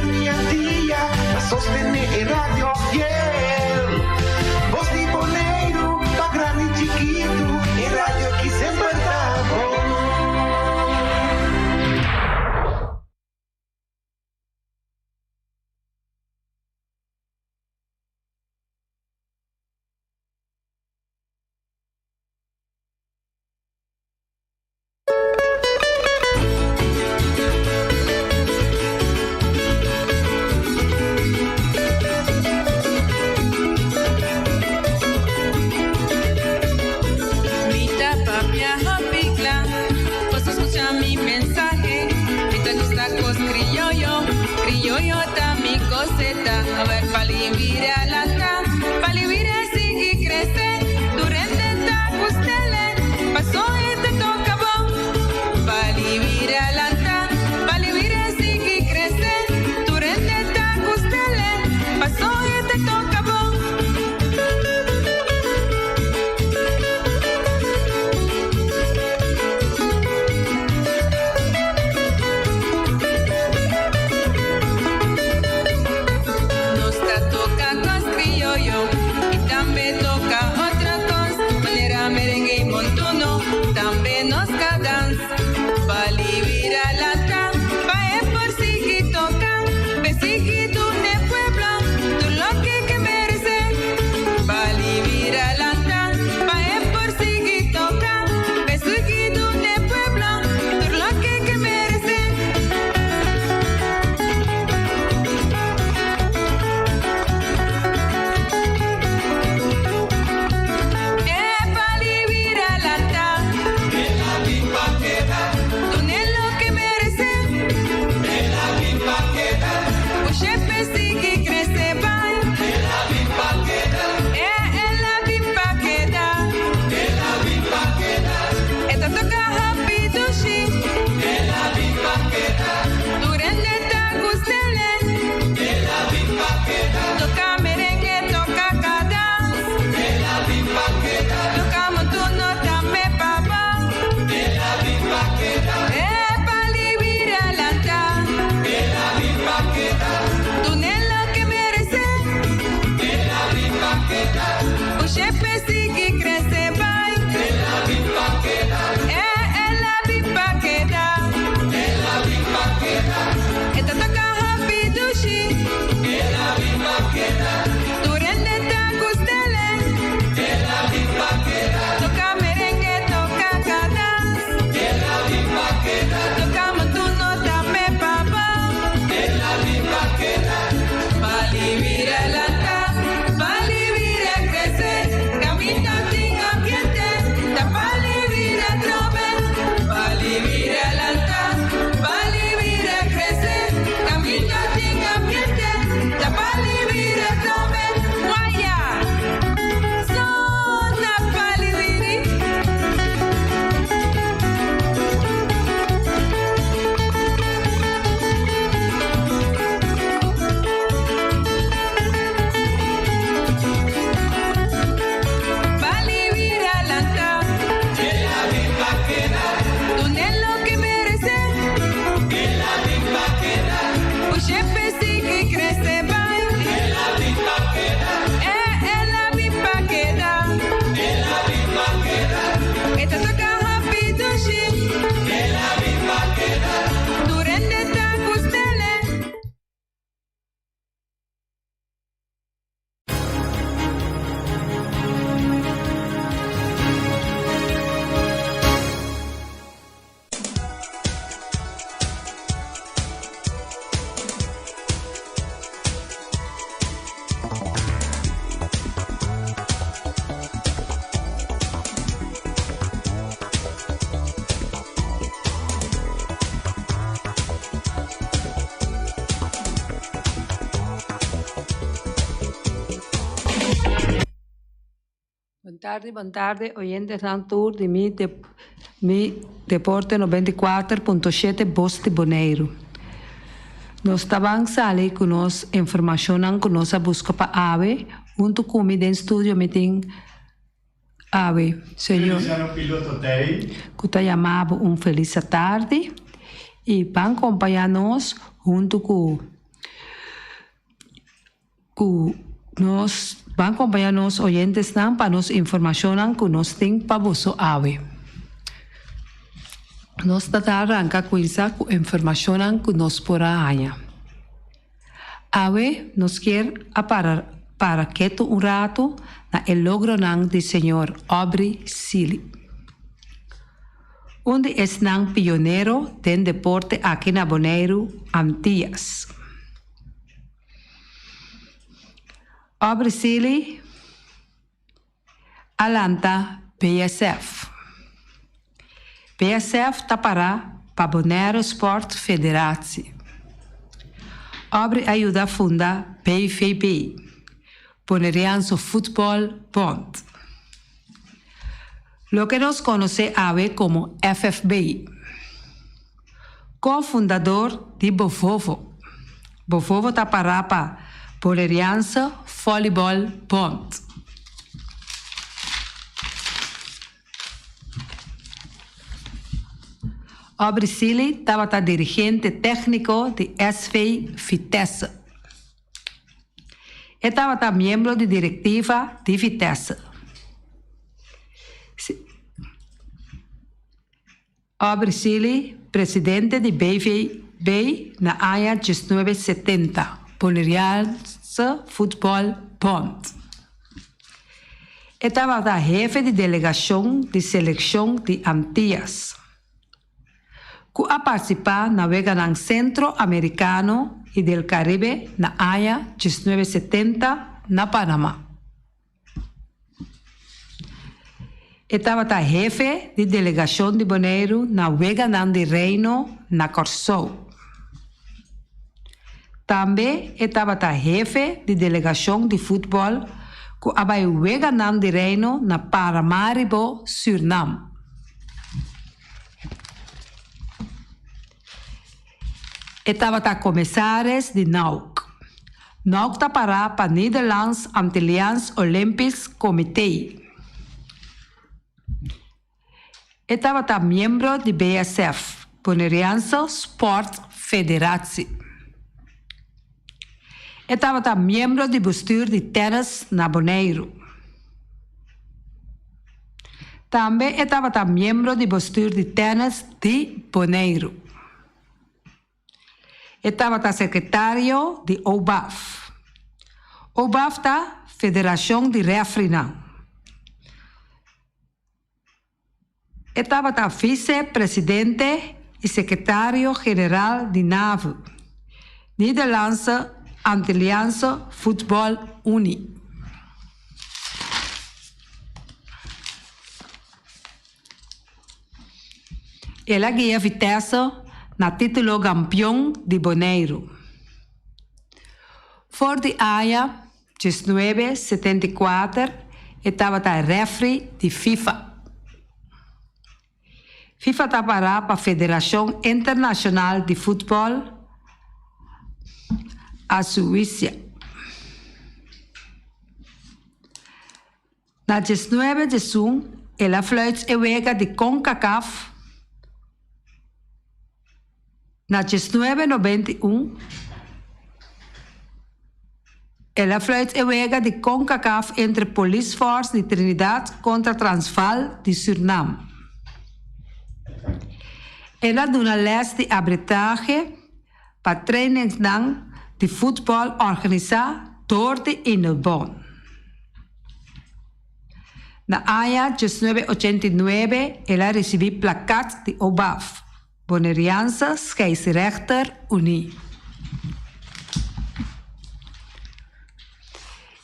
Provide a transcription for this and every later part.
día a día para sostener Radio Fiel. Voz de Bonaire, pa' grande y chiquito, en radio aquí siempre estamos. A ver, para vivir a la para vivir así y crecer, tu renta está costele, pasó y te toca bon. Para vivir a la para vivir así y crecer, tu renta está costele, pasó y te toca bon. Buon tardi, oyentes dan tour di mi Deporte 94.7 Voz de Bonaire. Nós estamos ali com nós informação que nós busca para AVE, junto com o estúdio meeting AVE. Senhor, que está chamado feliz tarde e para acompanhar nós junto com que nos van a acompañar nos oyentes para nos información que nos tem para vosso ave. Nos arranca com essa informação que nos porá ganhar. Ave nos quer para quieto um rato na el logro do Senhor Aubrey Sealy, onde é pioneiro do deporte aqui na Bonaire, Antillas. Aubrey Sealy alanta BSF. BSF está para Bonaire Sport Federatie. Aubrey ajuda a fundar BVB, Bonairense Football Bond. Lo que nos conoce Ave como FFB. Cofundador de Bofovo. Bofovo está para Bonairense Volleyball Bond. Aubrey Sealy estava dirigente técnico de SV Vitesse. Estava membro de diretiva de Vitesse. Aubrey Sealy, presidente de BVB na AIA 1970, Bonairense Football Bond. Estava jefe de delegação de seleção de Antillas, que a participar na Vega Centro-Americano e del Caribe na AIA 1970 na Panamá. Estava jefe de delegação de Bonaire na Vega de Reino na Corsou. Também estava jefe de delegação de futebol que a Vega de Reino na Paramaribo, Suriname. Estava comissários de NAUC. NAUC está para Nederlands Antilliaans Olympisch Comité. Estava membro de BSF, Bonairense Sport Federatie. Estava membro de bestuur de tennis na Bonaire. Também estava membro de bestuur de tennis de Bonaire. Estava secretário de OBAF. OBAF está Federação de Reafrinam. Estava vice-presidente e secretário-geral de NAV, Nederlandse Antilliaanse Voetbal Unie. Ela guia Vitesse na título campeão de Bonaire. For de AIA 1974 estava referee de FIFA. FIFA está para a Federação Internacional de Futebol, a Suíça. Na 19 de junho, ela fluit a Vega de CONCACAF. Na 1991, ela fluit a Vega de CONCACAF entre Police Force de Trinidad contra Transvaal de Suriname. Ela dá uma les de arbitragem para trainings de futebol organizado door de Inelbon. Na AIA 1989, ela recebeu placat de OBAF, Bonairense Scheidsrechter Unie.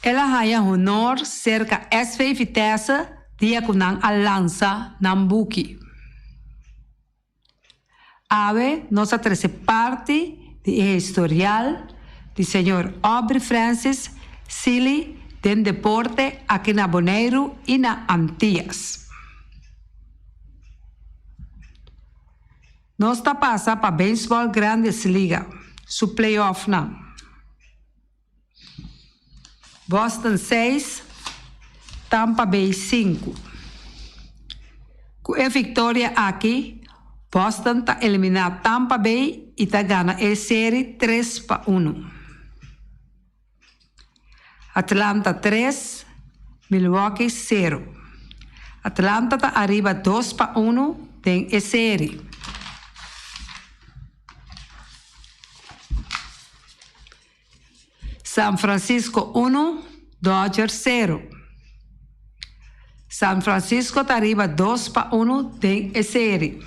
Ela ganha honor cerca SV Vitesse dia com a lança Nambuki. Ave nossa terceira parte de historial do Sr. Aubrey Francis Sealy do deporte aqui na Bonaire e na Antillas. Nós está passa para Beisebol Grandes Liga, su playoff na. Boston 6, Tampa Bay 5. Com a vitória aqui, Boston está eliminando Tampa Bay e está ganhando a série 3-1. Atlanta 3, Milwaukee 0. Atlanta está arriba 2-1 en serie. San Francisco 1, Dodgers 0. San Francisco está arriba 2-1 en serie.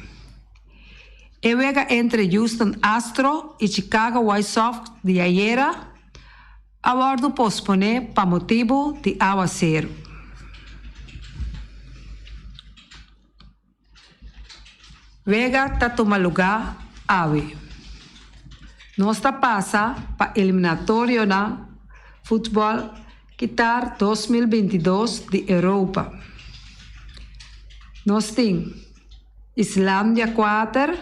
El juego entre Houston Astros y Chicago White Sox de ayer abordo posponer para motivo de aguacero. Vega está tomando lugar ave. Nossa passa para eliminatório na futebol Qatar 2022 de Europa. Nós temos Islândia 4,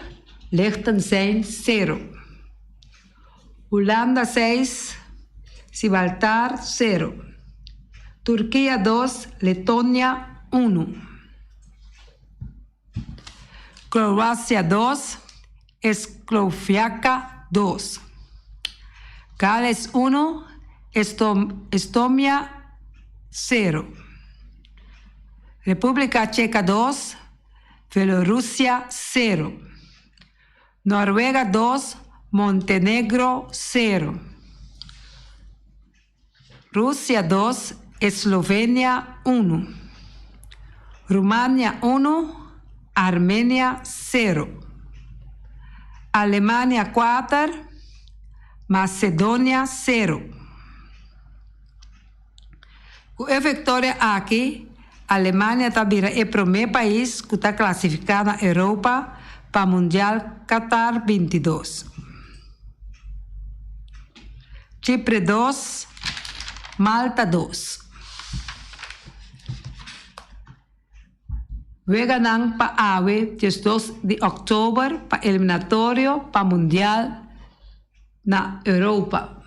Liechtenstein 0. Holanda 6, Gibraltar 0. Turquia 2, Letônia 1. Croácia 2, Eslovaquia 2. Gales 1, Estonia 0. República Checa 2, Bielorrusia 0. Noruega 2, Montenegro 0. Rusia 2, Eslovenia 1. Rumania 1, Armenia 0. Alemania 4, Macedonia 0. Com a vitória aqui, a Alemanha também é o primeiro país que está classificado na Europa para o Mundial Qatar 22. Chipre 2, Malta 2. Weganang pa awe 2 de outubro para eliminatório para Mundial na Europa.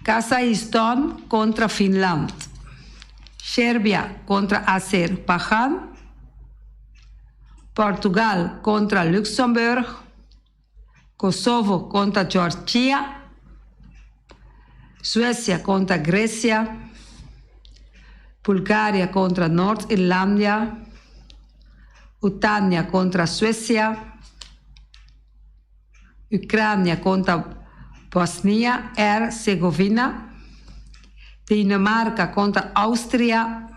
Cazaquistão contra Finlândia. Sérvia contra Azerbaijão. Portugal contra Luxemburgo. Kosovo contra Geórgia. Suécia contra Grécia. Bulgária contra Norte-Irlândia. Ucrânia contra Suécia. Ucrânia contra Bosnia e Herzegovina. Dinamarca contra Áustria.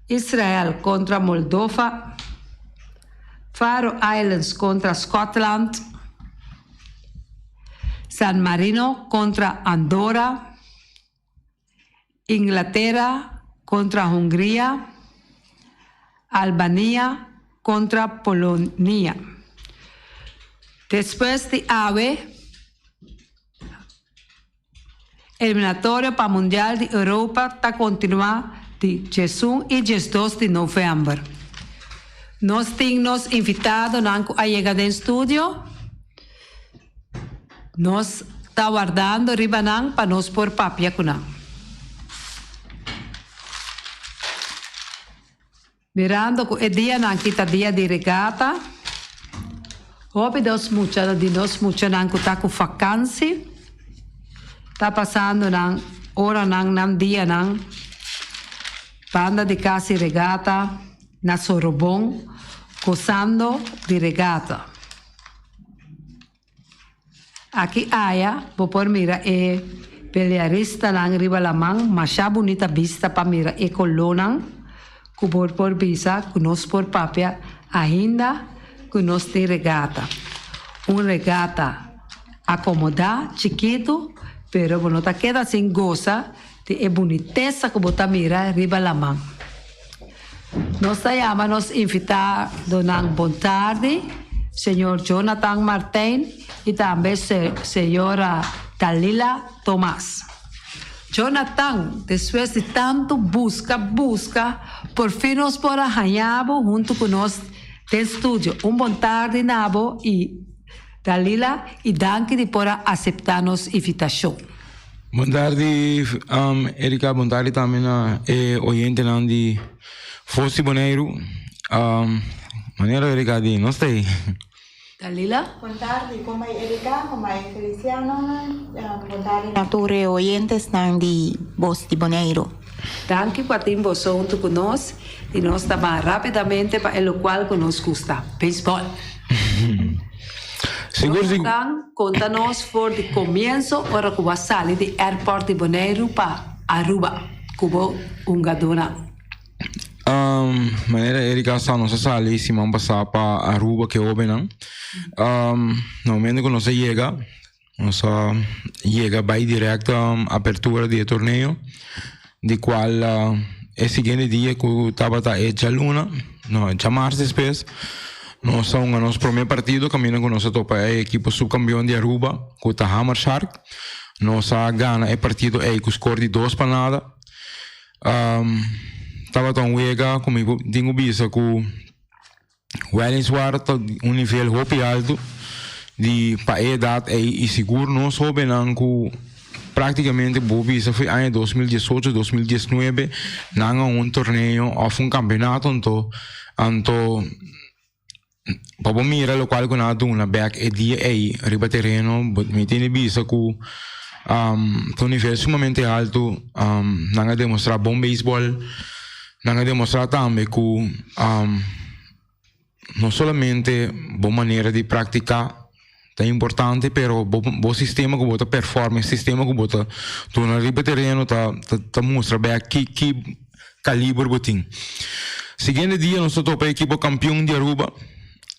Israel contra Moldova. Faroe Islands contra Scotland. San Marino contra Andorra. Inglaterra contra Hungría. Albania contra Polonia. Después de AVE, eliminatório para o Mundial de Europa está continuando de 1 e 2 de novembro. Nós temos invitado a chegar no estúdio. Nós estamos aguardando ribanang para nós pôr papia com nós. Mirando que o dia não está dia de regata. Hope dos mucha de nós mucha nang kuta ku vakansie. Tá passando nang hora nang dia nang banda de casi regata na Sorobon gozando de regata. Aqui aya, por mira pelearista nang riba lamang, masya bonita vista pa mira colonang kubor por visa, kunos por papia, ainda que nós temos regata. Regata acomodada, chiquito, pero não está queda sem goza de boniteza que você mira riba la mão. Nós chamamos invitado na boa tarde, senhor Jonathan Martin e também senhora Dalila Tomás. Jonathan, depois de tanto busca, por fim nós por arranhamos junto com nós del estudio. Boa tarde, Nabo e Dalila, e danke de por aceitar-nos invitação. Boa tarde, Erika. Boa tarde também a oyente de Fosse Boneiro. Maneira, Erika, de não sei. Dalila? Boa tarde, como é Erika, como é Feliciano. Boa tarde, nature oyentes de Voz de Boneiro. Danke por ter você junto conosco e nós estamos rapidamente para o qual nos gusta, beisebol. Seguro. Conta-nos por de começo, ora que vai sair de aeroporto de Bonaire para Aruba, como gadona. Maneira Erika está nossa sala e se vamos passar para Aruba que é o Benan. No momento que nós chega vai direto à abertura do torneio, de qual é o seguinte dia que estava já luna, já março depois. Nós somos o nosso primeiro partido, caminhando com nossa topa a equipe subcampeão de Aruba, com o Hammer Shark. Nós ganhamos o partido com o score de 2-0. Estava tão wega, como eu digo, com o Wellingswaard, nível muito alto, de para a idade e seguro, nós sabemos que praticamente Bobisa foi em 2018, 2019, não torneio ou campeonato, então para mira lo qual con una back e dia riba terreno mi tiene bisa cu un livello sumamente alto non ha dimostrato buon baseball non ha dimostrato anche cu non solamente buona maniera di praticare è importante però buon sistema che vuota performance sistema che vuota tu una riba terreno ta mostra back chi calibre botin seguinte dia non sto per equipo campione di Aruba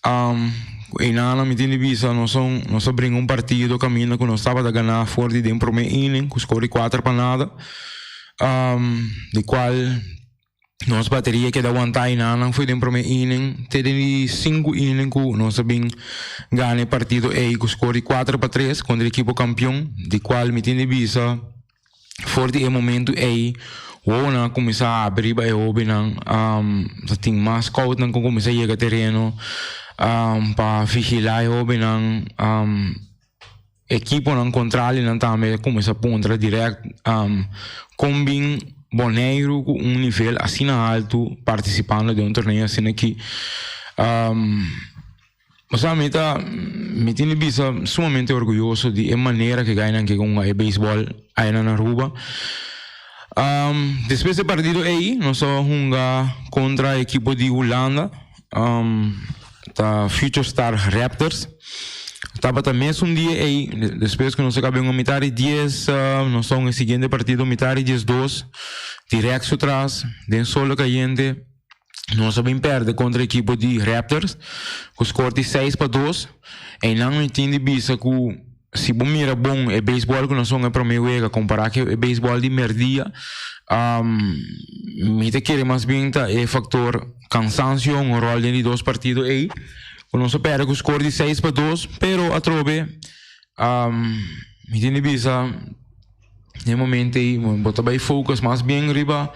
in Ana mi tiene vista non so brinco un partito cammino che non stava da ganare fuori di un primo inning con score 4 panada di qual non batteria che da aguantare in Ana fu di un primo inning te di 5 inning che non so ben gane partito e con score 4-3 contro l'equipo campione di qual mi tiene vista fuori di un momento Ona começar a abrir para o Benan, tem mais scout não começar a chegar terreno, para vigilar o Benan, equipe não controle não também começa a ponta direto, combin Bonaire com nível assim alto participando de torneio assim aqui, mas a me tem visto sumamente orgulhoso de maneira que ganham que com o beisebol aí na Aruba. Depois do partido aí, nós jogamos contra a equipe de Holanda, da Future Star Raptors. Estava também um dia aí, depois que nós acabamos a metade 10, nós somos no seguinte partido, metade 10-2, direto atrás, de solo caliente, nós sabemos perder contra a equipe de Raptors, com score de 6-2, e não entende bisa que se bom mira bom é beisebol que nós somos a primeira vez comparar que é beisebol de merdia me te querer mais bem é fator cansancio um rol de 2 partidos aí quando nós perde com score de 6-2 pero a trove me tem visa no momento aí botar bem focus mais bem riba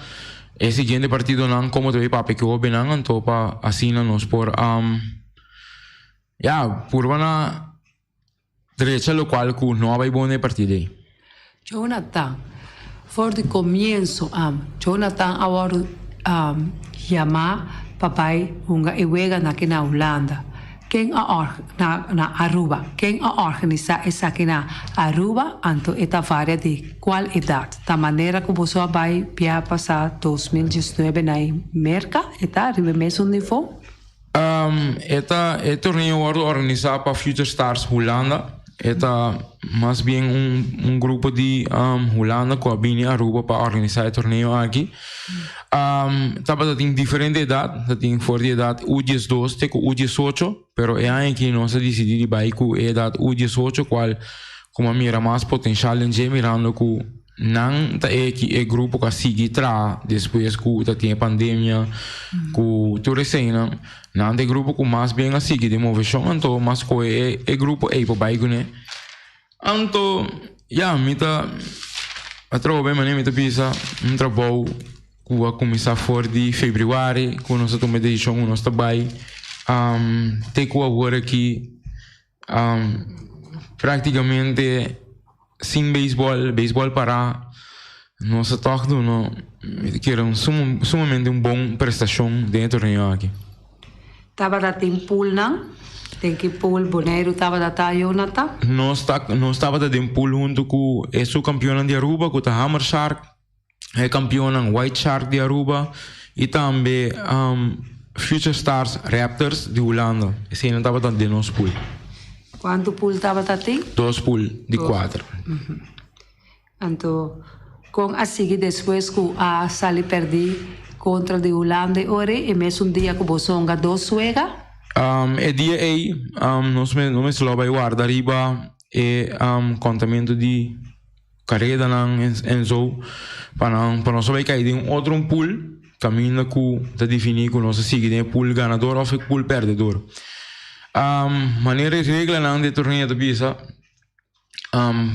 é seguinte partido não como tu para que o benang então para assim nós por por uma derecha lo qual cu no vai buone partite. Jonathan, for the comienzo Jonathan agora chama papai unga iwega na kina Holanda. Quem na Aruba, quem organiza essa aqui na Aruba, anto eta varia de qual idade, da maneira que você vai pia passar 2019 na merca, eta ribe mesmo nível. Eta torneio organizado para Future Stars Holanda. Eta mais bem grupo de Holanda que vem a Aruba para organizar o torneio aqui. Estava tem diferente idade, tem fora de idade U12 até com U18, pero é aí que nós decidimos ir com a idade U18, qual como mira mais potencial em já mirando que não é que é grupo que sigue tra depois que tem a pandemia, que tudo recém não é grupo que mais bem a seguir de movição, então mas que é grupo é para baixo né, então mita a troca bem mita pisa trabalho que vai começar fora de fevereiro, quando nós tomamos decisão nós trabalho tem que agora aqui praticamente sem beisebol para nossa toque que era sumamente uma boa prestação dentro do torneio aqui. Estava da tem pool não? Tem que pool Bonaire estava da Jonathan? Nós estava dentro pool junto com o campeão de Aruba, com a Hammer Shark, é campeão White Shark de Aruba e também Future Stars Raptors de Holanda. Esse ainda estava dentro de nosso pool. Quanto pool estava dati? 2 pool de 4. Então, com a seguir depois que a Sali perdi contra de Holanda ore e mesmo dia que você onga 2 suega? É dia aí, nós me sloba guarda riba e contamento de carreira em zo para nós saber que aí tem outro pool caminho que está definir que nós seguimos pool ganador ou pool perdedor. Maneira de regra não de torneio de bisa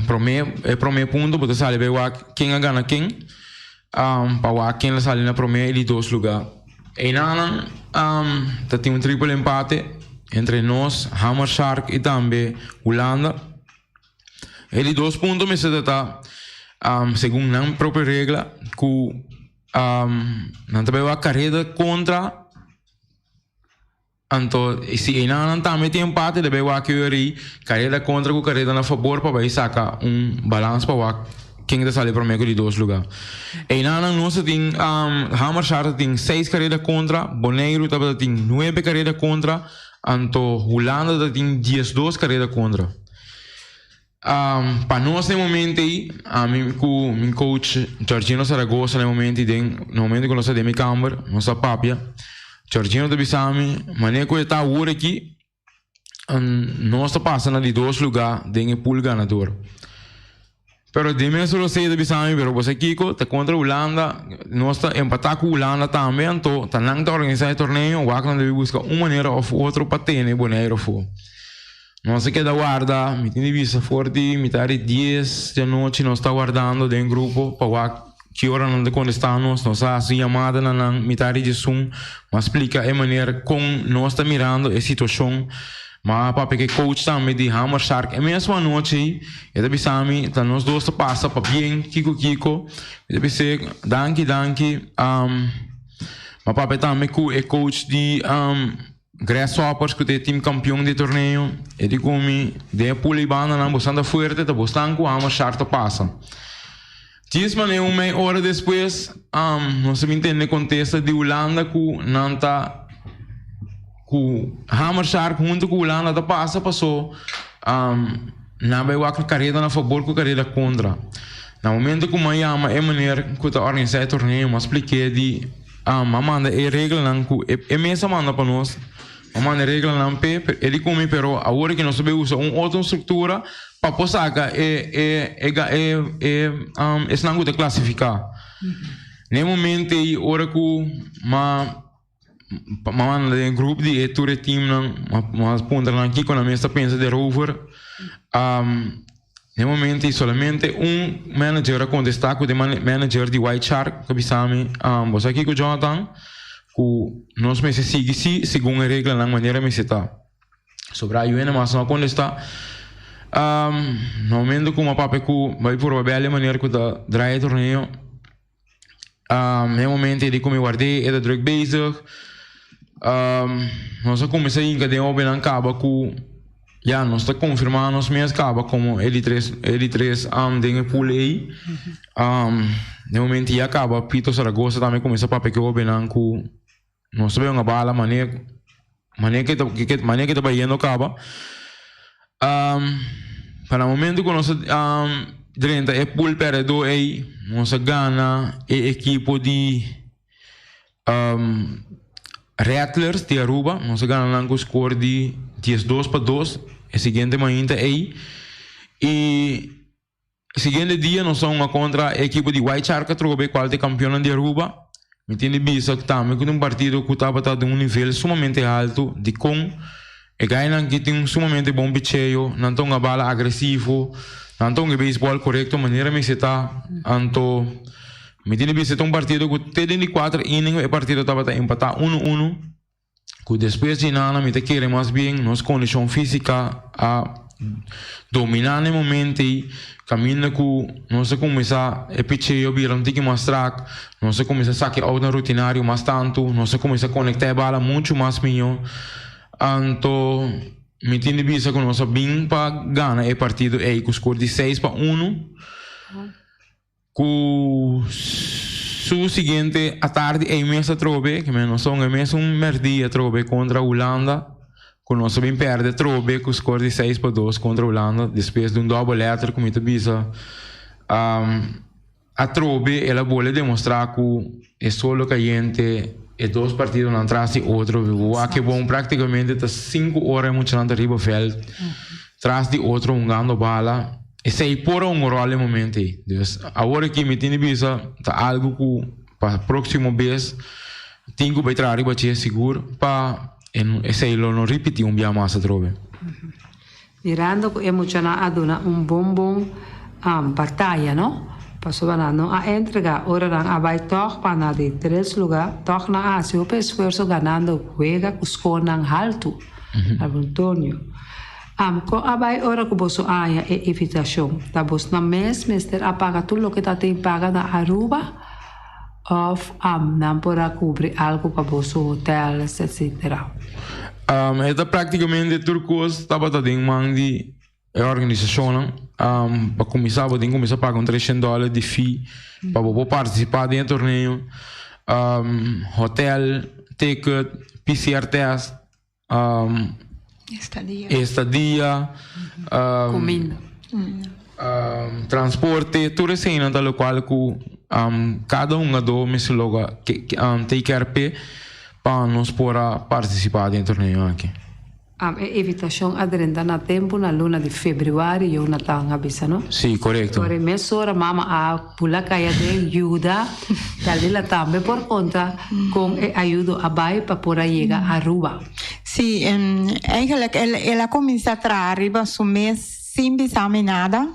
primeiro ponto para saber quem ganha quem para quem sai na primeira e 2 lugar. E não tem um triplo empate entre nós, Hammer Shark e também Holanda. Ele 2 pontos me se dá segundo a própria regra que não tem a carreira contra. Então, se não também tem empate, deve haver carreira contra com carreira a favor para sacar balanço para quem está saindo primeiro de 2 lugares. E nós tem Hammer Shark tem 6 carreiras contra, Bonaire tem 9 carreiras contra, então Holanda tem 12 carreiras contra. Para nós no momento aí, meu coach Giorgino Saragossa no momento que nós temos câmera, nossa papia, Giorgino de Bissami, maneira que está agora aqui, nós está passando de 2 lugares de pool ganador. Pero dime solo sei de Bissami, pero você Kiko, tá contra Holanda, nós está empatar com Holanda também, então tá não tá organizar o torneio, o Aclan deve buscar uma maneira ou outra para ter Bonaire for. Nós aqui da guarda, me tem vista forte, metade 10 da noite nós está guardando dentro do grupo para que hora não de quando estamos, nós a chamada na metade de Zoom, mas explica a maneira como nós está mirando a situação. Mas para que coach também de Hammer Shark é mesmo a noite e deve sami então nós dois passa para bem Kiko deve ser danke mas para também que é coach de Grasshoppers que é time campeão de torneio e de como de pulibana na bastante forte tá bastante com Hammer Shark passa 10 maneira uma hora depois nós se entende contexto de Holanda que não tá com Hammer Shark junto com Holanda da passou na beira carreira na favor com carreira contra. No momento que Miami é maneira que está organizando o torneio, mas expliquei de manda é regra não é mesmo manda para nós, manda regra não ele come pero agora que nós sabemos usar outra estrutura para passar é não de classificar. No momento aí hora que mamãe de grupo de tour team mas ponta aqui com a mesa pensa de rover no momento solamente manager a contestar com o manager de White Shark que bisami você aqui com Jonathan que nós me sigue segundo a regra na maneira me está sobre a UN mas não contestar no momento como a papai que vai por uma bela maneira que da drive torneio no momento ele como guardei é da drug basic nós começamos a encadear bem na caba que já nós está confirmando nós mesmos caba como ele três tem pool aí no momento já acaba Pito Saragossa também começa a pegar bem na que nós sabemos uma bala maneira que está indo acaba para o momento que nós direita é pool perdedor aí nós ganha a equipe de Rattlers de Aruba, nós ganhamos o score de 12-2, a seguinte manhã aí. E o seguinte dia nós somos contra a equipe de White Shark, que qual é campeão de Aruba. Me entende bisa que também com um partido que estava de um nível sumamente alto, de com e ganham que tem sumamente bom picheio, não tem uma bala agressivo, não tem um beisebol correto, maneira me está, então me tinha visto um partido que tem 4 innings, o partido estava empatar 1-1, que depois de nada me querer mais bem, nossa condição física a dominar no momento e caminho que nós começar a picheio, virar um tique mais track, nós começar a sacar out no rutinário mais tanto, nós começar a conectar a bala muito mais melhor, então me tiene visa con nossa bem para Ghana é partido é com score de 6-1. Com o seguinte à tarde é imensa trobe, que menos são imenso merdia trobe contra a Holanda. Com nossa bem perde trobe com score de 6-2 contra a Holanda, depois de double letter com muita visa. A trobe ela vuole demonstrar que é só que a gente e 2 partidos não trazem outro. O que bom praticamente está 5 horas muito na riba veld, traz de outro jogando bala. E sei por rol no momento. Então, agora que me tem visa, tá algo que para próximo vez tenho que entrar riba é seguro para e sei não repetir dia mais a trobe. Mirando que é muito na aduna bom batalha, não? Passou a entrega ora a vai toch para de 3 lugar toch na Ásia o esforço ganhando juega com score nang alto Antônio com a vai ora que você aia é evitação tá bos na mister apaga tudo o que tá tem paga na Aruba of não para cobrir algo para você hotel etc. Esta praticamente turcos estava dando mandi a organização para começar a pagar $300 de fee para poder participar dentro do torneio, hotel, ticket, PCR test, estadia, comida, transporte, tudo isso aí no qual cada do mesmo lugar tem que ter para nós poder participar dentro do torneio aqui. Evitação aderente na tempo na luna de fevereiro e eu na tanga bisa, não? Sim, correto. Por isso, mama a pula caia de ajuda, dalila também por conta com ajuda a bai para por chegar a Aruba. Sim, eigenlijk ela começa a trazer su mês sem pensar em nada.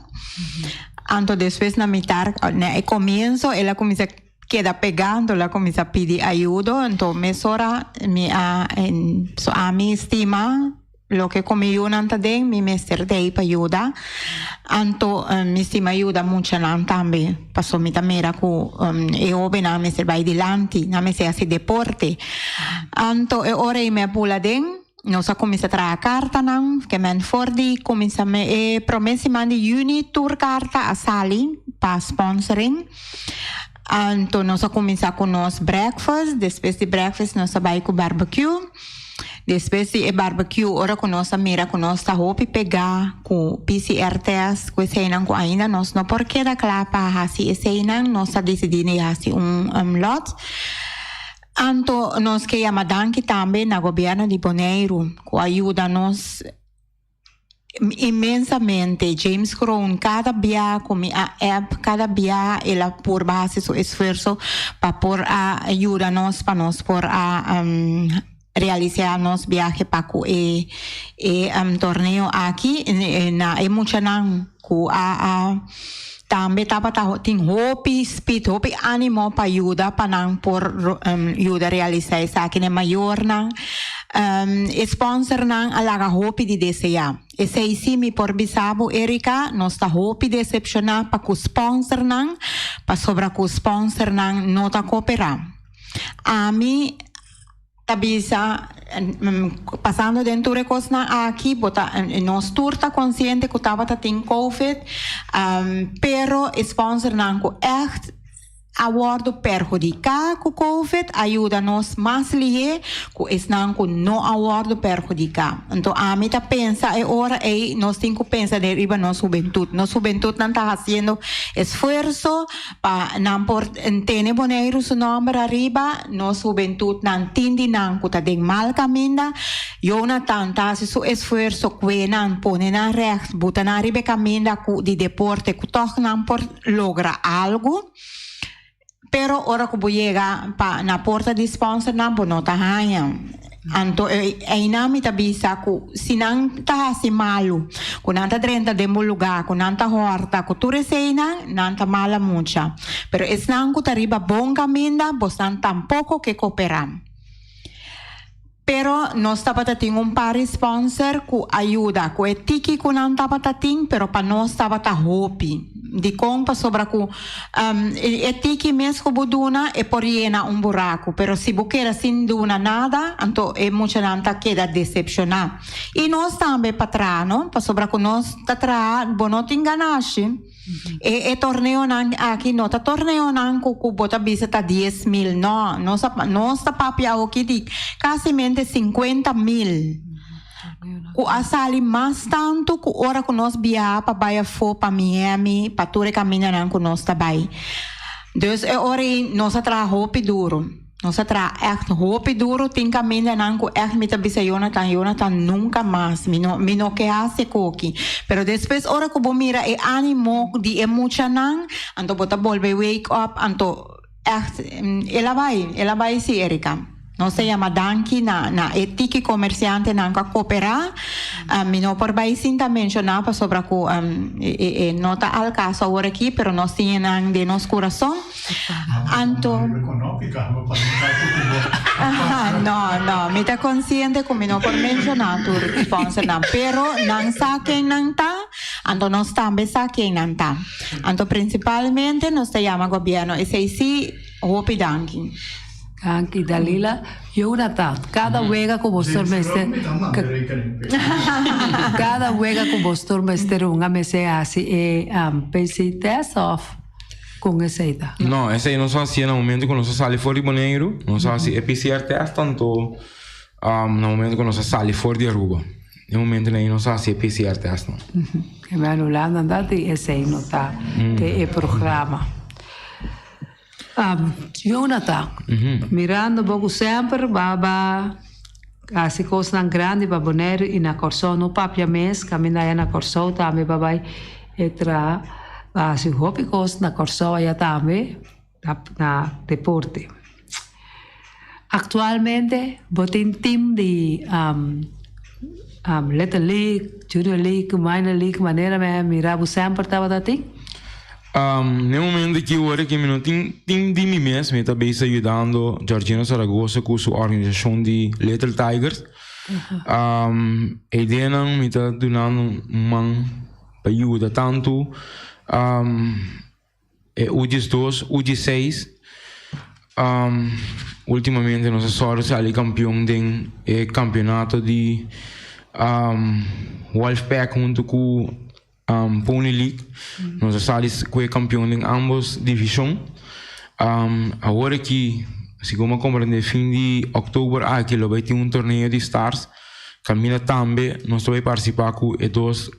Então depois na metade, no começo ela começa queda pegando, ela começa a pedir ajuda, então mesora a minha estima lo que comigo não tá bem, me mestre dei para ajudar, então me estima ajuda muito não também, passou me também com eu bem na mestre vai dilante, na mestre assim deporte, então ora me pula den nós começa a trazer carta não, que men fordi começa a promessa mandi juni tour carta a sali para sponsoring. Então, nós começamos com nosso breakfast. Depois de breakfast, nós vamos com barbecue. Depois de barbecue, ora com nossa mira, com nossa roupa pegar, com PCR test, com esse ainda, ainda nós não porque da clapa, assim, esse ainda, nós decidimos assim lot. Então, nós queremos danke também na governo de Bonaire, que ajuda-nos imensamente. James Crown cada dia com a app cada dia ela por base seu esforço para por ajudar nós para nós por realizar nosso viagem para o torneio aqui na emocionante com também estava tem hope speed hope ânimo para ajudar para não por ajudar realizar isso aqui na maior não sponsor não alaga hope de desejar esse aí sim me por bisabo Erika nós tá hope decepcionar para o sponsor não para sobre o sponsor não tá cooperar a mim tabisa passando dentro de coisa aqui bota nós tour tá consciente que tava tem COVID pero sponsor não com echt awardo perjudicar com COVID ajuda nós mais lié com esse não com não awardo perjudicar então a mim tá pensa é hora aí nós tem que pensar de riba nossa juventude não tá fazendo esforço para não por ter Bonaire su nome arriba nossa juventude não entende não que tá de mal caminho Jonathan tá fazendo su esforço que não põe na recht bota na riba caminho de deporte que toch não por logra algo pero ora que chega na porta de sponsor não não tá ganhando então é inami tá bisa que se não tá assim malo que não tá dentro de um lugar que não tá horta que tu receina não tá mala mucha pero es não que tá riba bom caminho bostan tampouco que cooperar pero nós estava tendo par sponsor que ajuda que é tiki que não estava tendo pero para nós estava hope de compa sobre que é tiki mesmo que duna é por llenar buraco, pero se você sem duna nada, então é muita nanta queda decepcionar. E nós também patrano, para sobre que nós tá tra, não te enganaste. E torneio nan aqui não tá torneio nan que bota bisa tá 10.000, não, nós tá papia aqui de quase 50.000. Ku asali mais tanto que hora que nós viaja para baia for para Miami, para tudo caminhar nan que nós tá bai. Dus é hora nós tra roupa duro. Nós tra echt roupa duro tem caminhar nan que echt me tá bisa Jonathan nunca mais. Me não que hace coque. Pero depois hora que vou mira e ânimo de emoção nan, anto bota volve wake up, anto echt ela vai se Erika. Nós se chama Danki na etica comerciante na cooperar. Não por bem sim também mencionar para sobre que nota al caso agora aqui, pero nós tínhamos de nosso coração. Anto. Não, me está consciente como não por mencionar tu resposta não, pero não saquem não tá, anto nós também saquem não tá. Anto principalmente nós se chama governo e se sim hope Danki. Anki Dalila, Jonathan, cada vega que você cada vega que você mestre uma mese assim PC test off com essa ideia. Não, essa aí não só assim no momento que nós saímos fora de Bonaire, não só assim PCR test tanto no momento que nós saímos fora de Aruba. No momento aí não só assim PCR test não. Que me anulando andate esse aí não tá que é programa. Jonathan, mirando pouco sempre, baba, as coisas não grandes, para Bonaire e na Corsão, no papia mês, caminhar na Corsão, também babai, entra, as roupas na Corsão, aí também, na deporte. Atualmente, botem time de Little League, Junior League, Minor League, maneira mirar sempre estava dati? No momento que eu era que eu tenho de mim mesmo, eu também estou ajudando Georgina Saragossa com sua organização de Little Tigers. A ideia não me está dando uma ajuda tanto UG2, UG6. Ultimamente nós somos ali campeão do campeonato de Wolfpack junto com Pony League. Nós saímos com campeão em ambas divisões. Agora que, se como compreender, fim de outubro, aqui vai ter torneio de Stars. Camila também, nós vamos participar com duas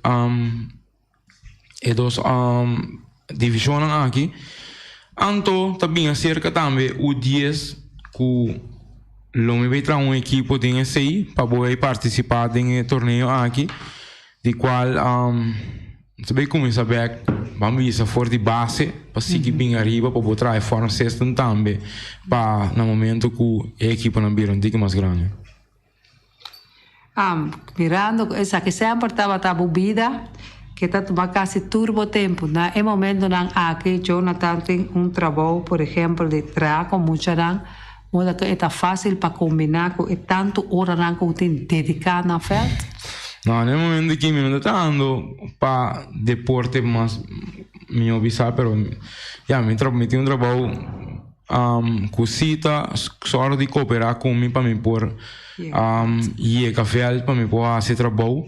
divisões aqui. Então, também cerca também o 10 que Lome vai trazer uma equipe de NSI para poder participar do torneio aqui, de qual sabe como isso é, vamos isso for de base para seguir bem arriba para poder trazer fora sexta também para no momento que a equipe não vira um dica mais grande. Mirando essa que sempre estava tabubida, que está tomando quase turbo tempo, na é momento não aqui Jonathan tem trabalho, por exemplo, de trabalhar com muita não, moda que é fácil para combinar com tanto hora não que tem dedicado na festa. No, nel momento che mi sto dando para deporte más mi obisal, pero ya mi metí un trabajo cosita, solo de cooperar con mi para mi por y el café para mi por hacer trabajo.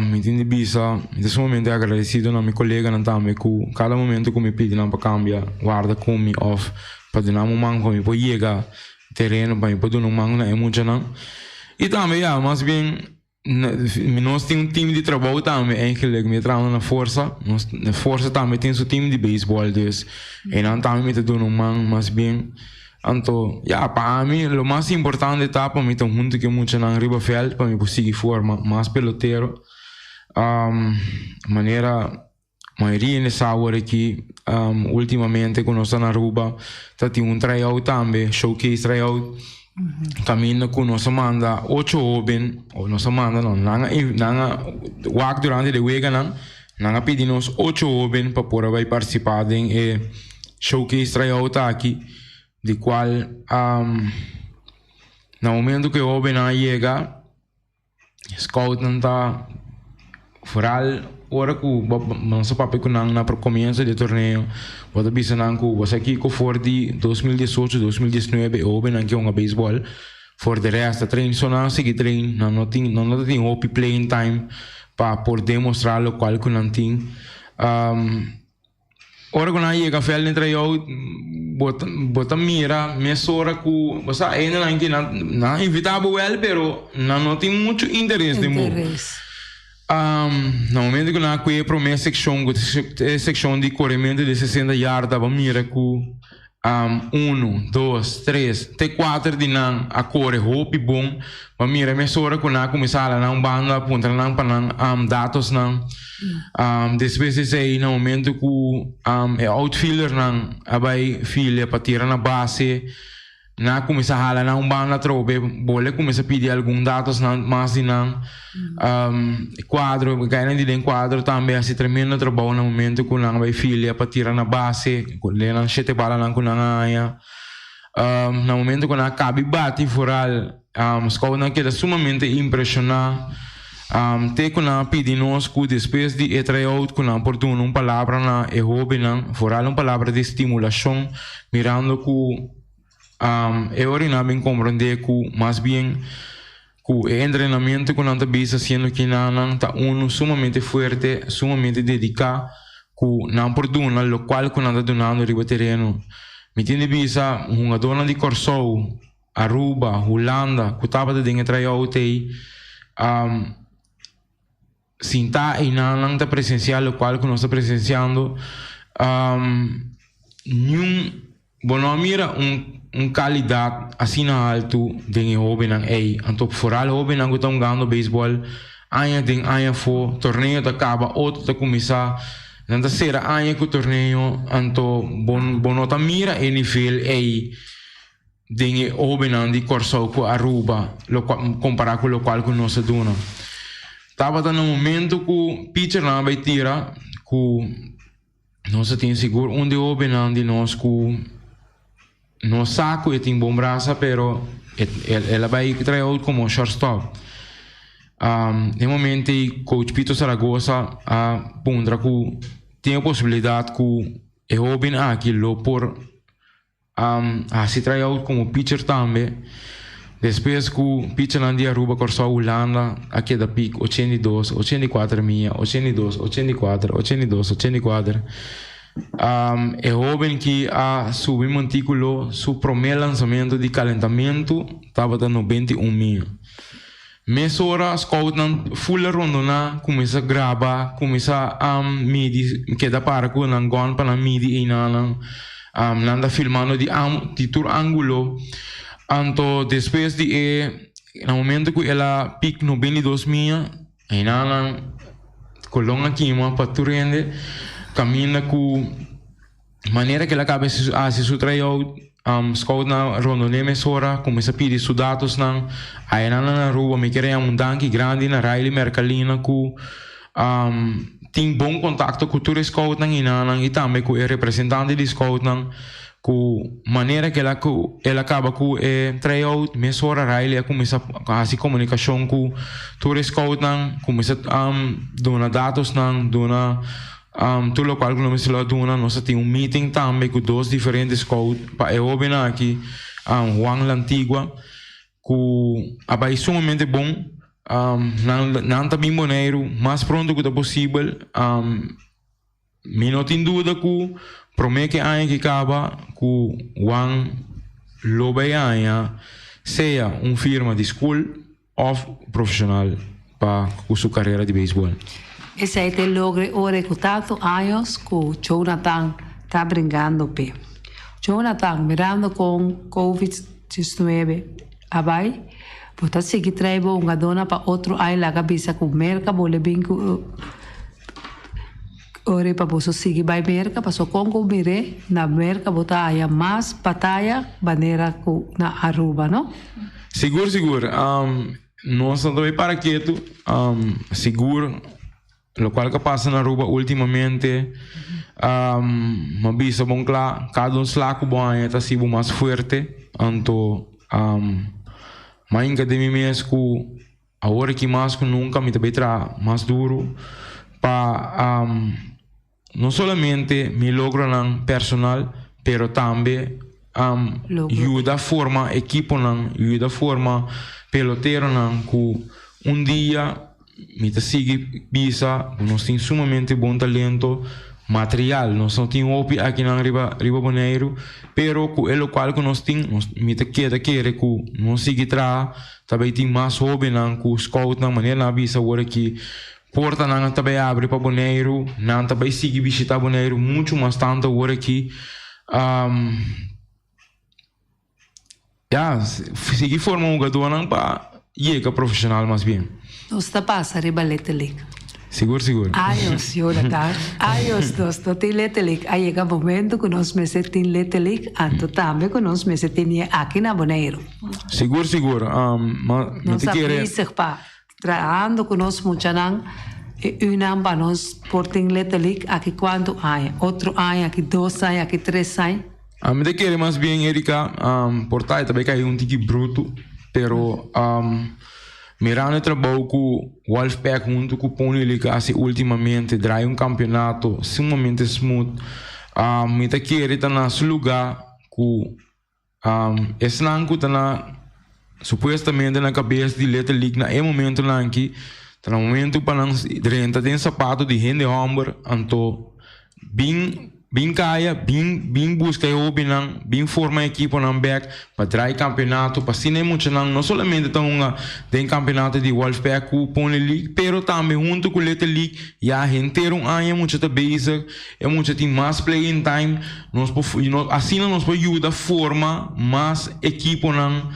Mi tiene visa, in questo momento agradecido a mi collega também que cada momento que me pede para cambiar, guarda com mi off para dar um mango para mi por llegar terreno para mi por dar um mango na emoção. E também já, mas bem nós temos um time de trabalho também, eigenlijk, me trabalhamos na força. Na força também tem seu time de beisebol, dus. E não também me dando um man, mas bem. Então, para mim, o mais importante está para mim, estar junto com muito na riba fiel, para mim conseguir formar mais peloteiro. Maneira, maioria nessa hora aqui, ultimamente, quando nós estamos na Aruba, tem tryout também, showcase tryout. Caminho com nossa manda 8 jovens, ou nossa manda não, walk durante a week não pedimos 8 jovens para poder participar do showcase tryout aqui, de qual no momento que o jovem chega, scout não está vooral ora ku nosso papel kunang na pro comienzo de torneio bota bisa nang ku was aqui ko for di 2018 2019 oben anche un baseball for the rest train so na sigi train não tem hopi playing time para poder mostrar o qual kunang ting ora quando aí café entra eu bota mira mesora ku você ainda não invitava ele pero não tem muito interesse de muito no momento que na que para minha section de corrimento de 60 yardas vamos mira ku 1, 2, 3, até 4 de nan a corre hope bom vamos mira mesora que na começar na banda aponta na para dados nan depois de aí no momento que outfielder nan abai filha para tirar na base na começa a halar na banda trobe bole começa a pedir alguns dados na mais de nan quadro ganha de dentro quadro também assim tremendo trabalho no momento que não vai filha para tirar na base lena sete bala nan com nanha no momento que na cabe bate foral scout na que sumamente impressionado te que na pedi nós que depois de tryout que na oportuno uma palavra na errobe nan foral uma palavra de estimulação mirando que eu orina bem compreender que mais bem que o treinamento que não está bisa sendo que não está sumamente forte, sumamente dedicado que não oportuno lo qual que não está donando riba terreno. Me tiene bisa uma dona de Corsou, Aruba, Holanda, que estava dentro tryout aí sinta e não está presencial lo qual que nós está presenciando Bono mira qualidade assim na alto de jovem nang anto foral jovem nang utang gando baseball aya fo torneio da acaba outro da começar nanda sera aya que torneio anto bono ta mira NFL de jovem nang di Corsou com Aruba comparar com o qual que nós dona tava no momento que pitcher na vai tira que nós tem seguro onde jovem nang di nós que no saco e tem bom braço, pero ela vai tryout como shortstop. No momento, coach Pito Zaragoza aponta que tem a possibilidade que é jovem aquilo por se tryout como pitcher também. Depois que o pitcher na dia Aruba Corsou Holanda, aqui da pick 82, 84 minha, 82, 84, 82, 84. É jovem que subiu um artículo seu primeiro lançamento de calentamento estava dando 91 mil. Meia hora, scout não full rondona, começa a gravar, começa a medir, que dá para que não gone para medir e não anda filmando de tour ângulo. Então, depois de no momento que ela pick 92 mil, e não colonga aqui para tu rende caminha com maneira que ela acaba se seu tryout scout na rondone mesora começa a pedir seus dados aí na rua me queria tanque grande na Riley Mercalina que tem bom contato com o scout e também com o representante de scout com maneira que ela acaba com o tryout mesora Riley começa a se comunicação com o scout começa a dar dados dona tudo o qual que nós temos meeting também com dois diferentes scouts para eu ver aqui Juan Lantigua que é sumamente bom não está bem boneiro mais pronto que é possível não tem dúvida que promete que aí que acaba que Juan Lobeia seja firma de school ou profissional para sua carreira de beisebol. Esse aí te logre ore com tantos anos que o Jonathan está brincando pe. Jonathan, mirando com COVID-19, abai, pode seguir traindo uma dona para outro aí lá cabeça com merca, bole bem com ore para você seguir vai merca, passou com mire na merca botar aí mais batalha maneira com na Aruba, não? Seguro. Nós também para quieto, seguro. Lo qual que passa na Aruba ultimamente, uma bisa bom claro, cada slaco bom está sido mais forte, então, mas ainda de mim mesmo agora que mais que nunca me também tra mais duro para não somente me logro não personal, pero também ajuda a forma equipo não, ajuda a forma pelotero não, que dia me te sigue bisa, nós temos sumamente bom talento material, nós não temos aqui na Riba Boneiro, pero é o qual que nós temos, me te queda que nós sigue tra, também tem mais hobby não, que scout na maneira na bisa agora que porta não também abre para Boneiro, não também sigue visitar Boneiro muito mais tanto agora que sigue forma um jogador não para chegar profissional mais bem. Nós está passa Riba Letelic. Seguro. Anos, eu tá. Anos, nós não tem Letelic. Aí chega momento que nós me tem Letelic, anto também que nós me tem aqui na Boneiro. Seguro. Nós sabemos para trabalhando com nós muito não. Ano para nós portem Letelic aqui quanto ano, outro ano aqui 2 anos, aqui 3 anos. Me te quer mais bem, Erika, portar também caiu tique bruto, pero mirando trabalho com Wolfpack junto com Pony assim ultimamente trai campeonato sumamente smooth. Me te quer estar nesse lugar com esse nanco tá na supostamente na cabeça de Letelic na momento lá aqui, tá no momento para nós renta tem sapato de rende hombre, anto bem caia, bem busca o bem forma a equipe na back para trazer campeonato, para cine muito não somente tem campeonato de Wolfpack com Pony League, pero também junto com o Letelic já inteiro ano muito basic, é muito tem mais playing time, assim nós podemos ajudar forma mais equipe não,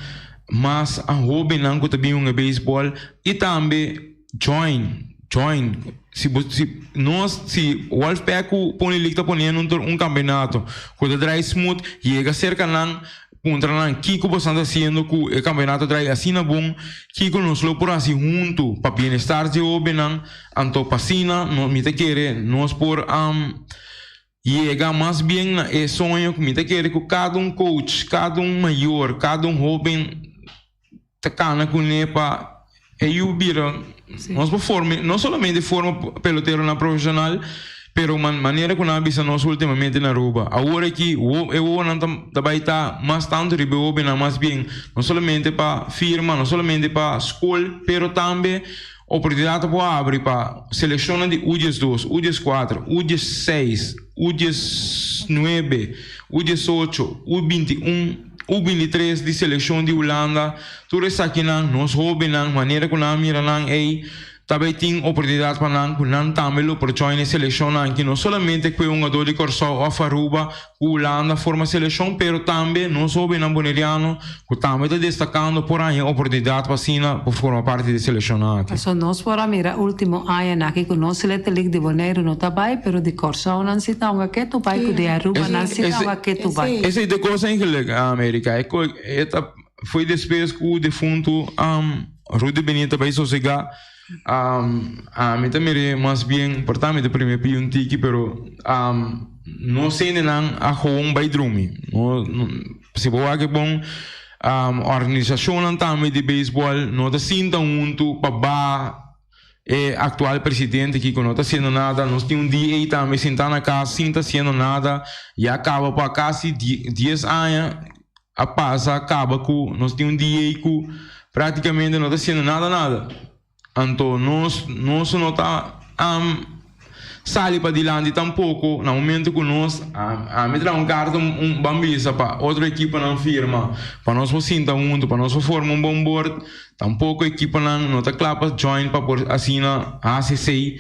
mais a hobby não que também beisebol e também join se Wolfpack Pony League está ponendo campeonato quando trai smooth chega cerca não contra não Kiko bastante haciendo que o campeonato trai assim na bom Kiko nos lo por assim junto para bem-estar de obe não anto pasina não me te querer nós por chega mais bem na sonho que me te querer que cada coach cada maior cada jovem te cana com nepa eu vira nós forma não somente forma pelotero na profissional pero maneira que nós nós ultimamente na Aruba agora que eu não também está mais tanto ribe na mais bem não somente para firma não somente para escola pero também oportunidade para abrir para seleção de U12, U14, U16, U19, U18, U21 U23 de seleção de Holanda, tudo isso aqui nós roubamos maneira que nós miramos também tem oportunidade para nós que nós também para join a seleção que não somente que um jogador de Corsol ou Aruba, Holanda forma seleção, pero também nós roubamos boneriano que também está destacando por aí oportunidade para sina para formar parte da seleção aqui. So nós para mira último ano aqui que nós Letelic de Boneiro não tá bem, pero de Corsol não se está um que tu vai que de Aruba não se está que tu vai. Essa é a coisa em que a América foi depois que o defunto Rudy Benito vai sossegar me também mais bem portanto primeiro pedi um tiki pero não sei nem a home by drumi se boa que bom organização também de beisebol não está sinta junto para atual presidente que não está sendo nada nós temos dia também sentar na casa sem está sendo nada e acaba para quase 10 anos a passa acaba com nós temos dia que praticamente não está sendo nada então nós não está sali para dilante tampouco no momento que nós me dá cartão bambisa para outra equipa não firma para nós sentar junto para nós formar bom board tampouco a equipa não está clapa join para por assim na ACC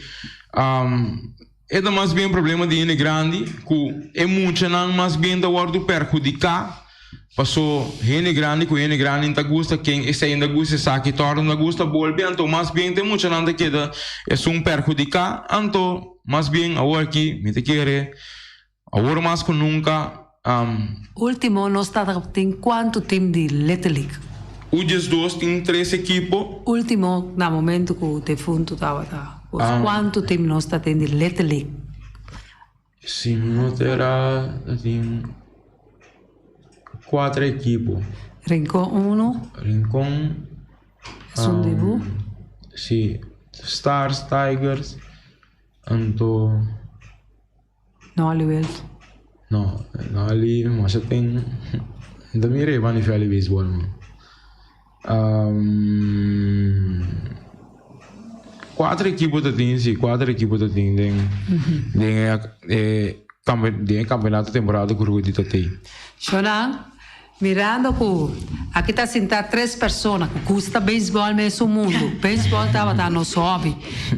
é mais bem problema de N grande que é muito não mais bem da hora do perjudicar passou N grande com N grande não gosta quem esse ainda gosta sabe que torna não gosta volve então mais bem tem muito não que é um perjudicar então mais bem agora aqui me te querer agora mais que nunca último nós tem quanto time de Letelic o dos tem 3 equipos último no momento que o defunto estava quanto time nós tem de Letelic sim não terá assim 4 equipos Rincón 1 Rincón Sundibu sim, Stars, Tigers, anto... Não, Luiz. Não, ali, mas já tem... Ainda me irei para o beisebol, mano. 4 equipes da tem, sim, 4 equipes da tem, tem campeonato temporada que o Rudi tem. Shonan, mirando que aqui está sentado 3 pessoas que custa beisebol mesmo no mundo. Beisebol estava no nosso hobby.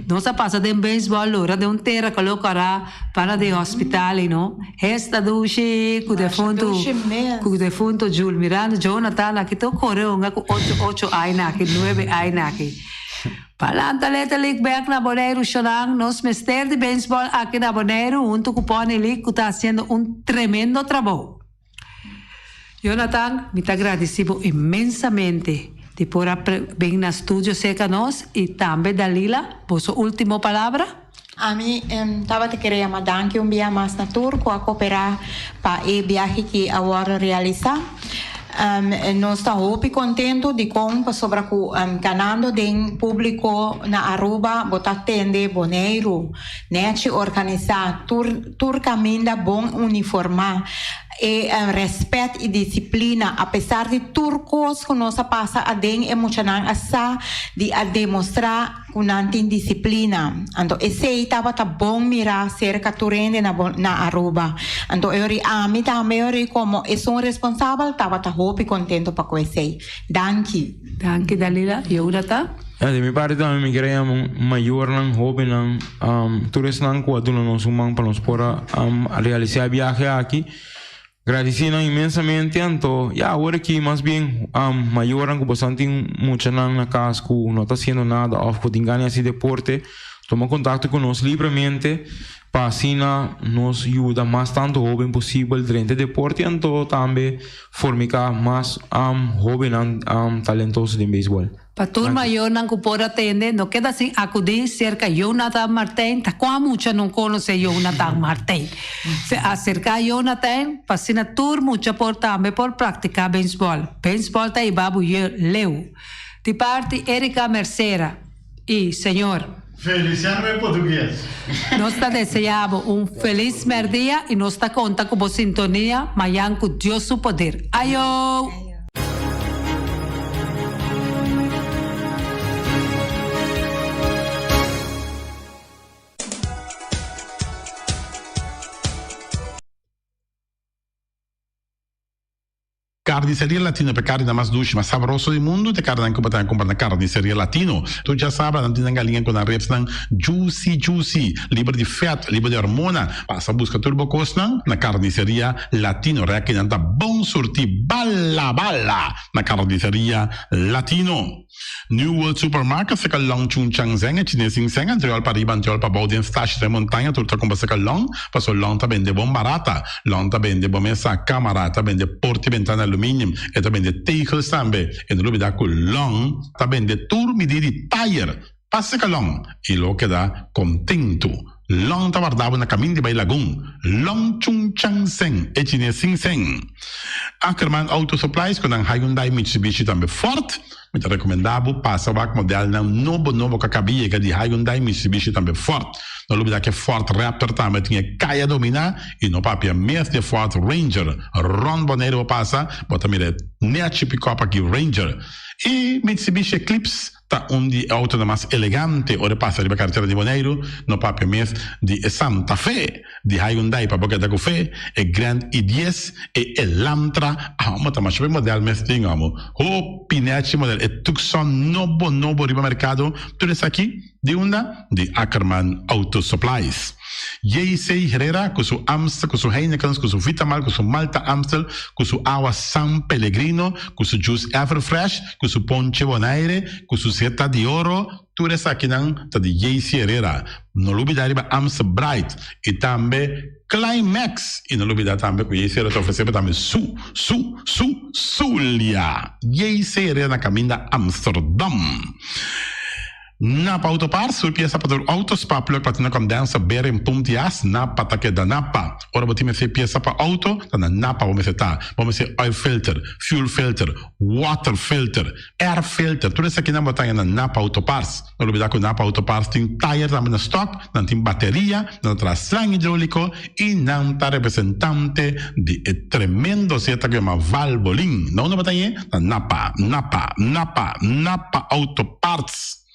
Nós passa de beisebol, lora de terra que colocará para de hospital, não? Esta duche com o defunto Júlio Miranda, Jonathan, aqui estou correndo com 8 anos aqui, 9 anos aqui. Palanta leta lik back na Bonaire, Shonan, nos mister de beisebol aqui na Bonaire, junto com o Pony League, que está fazendo tremendo trabalho. Jonathan, me agradecido imensamente de por vir no estúdio cerca nós e também Dalila, vossa última palavra. A mim, estava te querendo mandar um dia mais na Turco a cooperar para o viagem que agora realizar. Nós estamos muito contentes de como sobre o canal do público na Aruba, botar tende Bonaire, né, organizar tur caminho bom uniformar e respeito e disciplina, apesar de turcos que nós passa a den emocional essa de a demonstrar que não tem disciplina. Então esse estava tá bom mirar cerca turende na Aruba. Então eu ami também eu como é um responsável estava tá muito contente para com esse. Danke. Danke Dalila, Jonathan. De minha parte também me queria maior não hobby não turis não quando nós sumam para nós para realizar a viagem aqui. Agradecido imensamente, então, agora que mais bem, maior que bastante muita na casa que não está fazendo nada, ou que tem esse deporte, toma contato conosco livremente, para assim nos ajuda mais tanto jovem possível durante o deporte, então também formicar mais jovem talentoso de beisebol. Para turma eu não pode atender, não queda assim acudir cerca Jonathan Martin, tá com muita não conhece Jonathan Martin. Se acercar Jonathan, para assim a turma muita por também por praticar beisebol. Beisebol tá aí babu leu. De parte Erika Mercera e senhor Feliciano em português. Nós está desejando feliz merdia e nós está conta com a sintonia, amanhã com Deus o poder. Ayo! Carniceria Latino, per carne mais doce, mais saboroso do mundo, te carne que botar comprar na Carniceria Latino. Tu já sabe, não tem galinha com a reps não juicy, livre de fat, livre de hormona. Passa a busca turbo costa na Carniceria Latino, que não tá bom sortir bala na Carniceria Latino. New World Supermarket se long chung chang zeng e chinesing zeng anterior para riba anterior para baudien stash de montanha turta com se long passo long ta bende bom barata long ta bende bom essa câmara ta bende porti ventana alumínio e ta bende teigels também e no lugar com long ta bende tur medidi tire passa que long e lo que dá contento. Long ta guardava na caminho de Bailagoon. Long chung chang seng e chinesing seng. Ackerman Auto Supplies com a Hyundai Mitsubishi também forte. Me te recomendavo passa o modelo na novo que cabia que de Hyundai Mitsubishi também forte. No lugar que Ford Raptor também tinha caia dominar e no papel mesmo de Ford Ranger. Ron Bonaire passa, bota mire net pick-up aqui Ranger. E Mitsubishi Eclipse tá de auto mais elegante ora passa de carteira de Bonaire no papel mesmo de Santa Fe de Hyundai para boca da café e Grand i10 e Elantra mas mais bem modelo mesmo digamos o pinete modelo e Tucson novo riba mercado tudo isso aqui de onda de Ackerman Auto Supplies. J.C. Herrera com seu Amstel, com seu Heineken, com seu Vitamal, com seu Malta Amstel, com seu Agua San Pellegrino, com seu Juice Everfresh, com seu Ponche Bonaire, com seu Zeta de Oro, tudo isso aqui não tá de J.C. Herrera. No olvidar riba Amstel Bright e também Climax e no olvidar também com J.C. Herrera tá oferecendo também Zulia. J.C. Herrera na caminho da Amsterdam. Napa Autoparts, sur pieza para autos paplo para tener condensa bere em puntias napa take da napa. Ora botime se pieza para auto, na napa vamos tá. Vamos ser oil filter, fuel filter, water filter, air filter. Tudo isso aqui na botanha na Napa Autoparts. Não olvidar que o Napa Autoparts tem tire também no stock, não tem bateria, não traz slang hidráulico e não tá representante de tremendo seta que é uma Valvoline. Não na botanha na Napa Autoparts.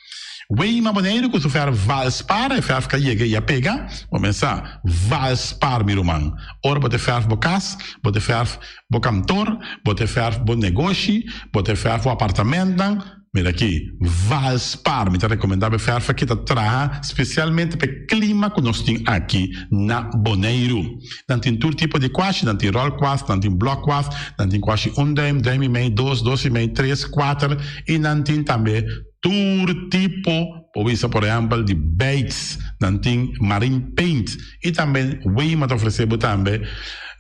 Weima Boneiro, que você faz Valspar, e faz que pega, começar Valspar, meu irmão. Ora, você faz bocas, você faz bo cantor, você faz bo negócio, você faz bo apartamento. Mira aqui, Valspar, me recomendava fazer que traga especialmente para o clima que nós temos aqui na Boneiro. Não tem todo tipo de quase, não tem roll quase, não tem block quase, não tem quase 1 dime, dime e meio, 2, 2 e meio, 3, 4 e não tem também todo tipo, por exemplo, de baits, não tem marine paint e também Weima te ofereceu também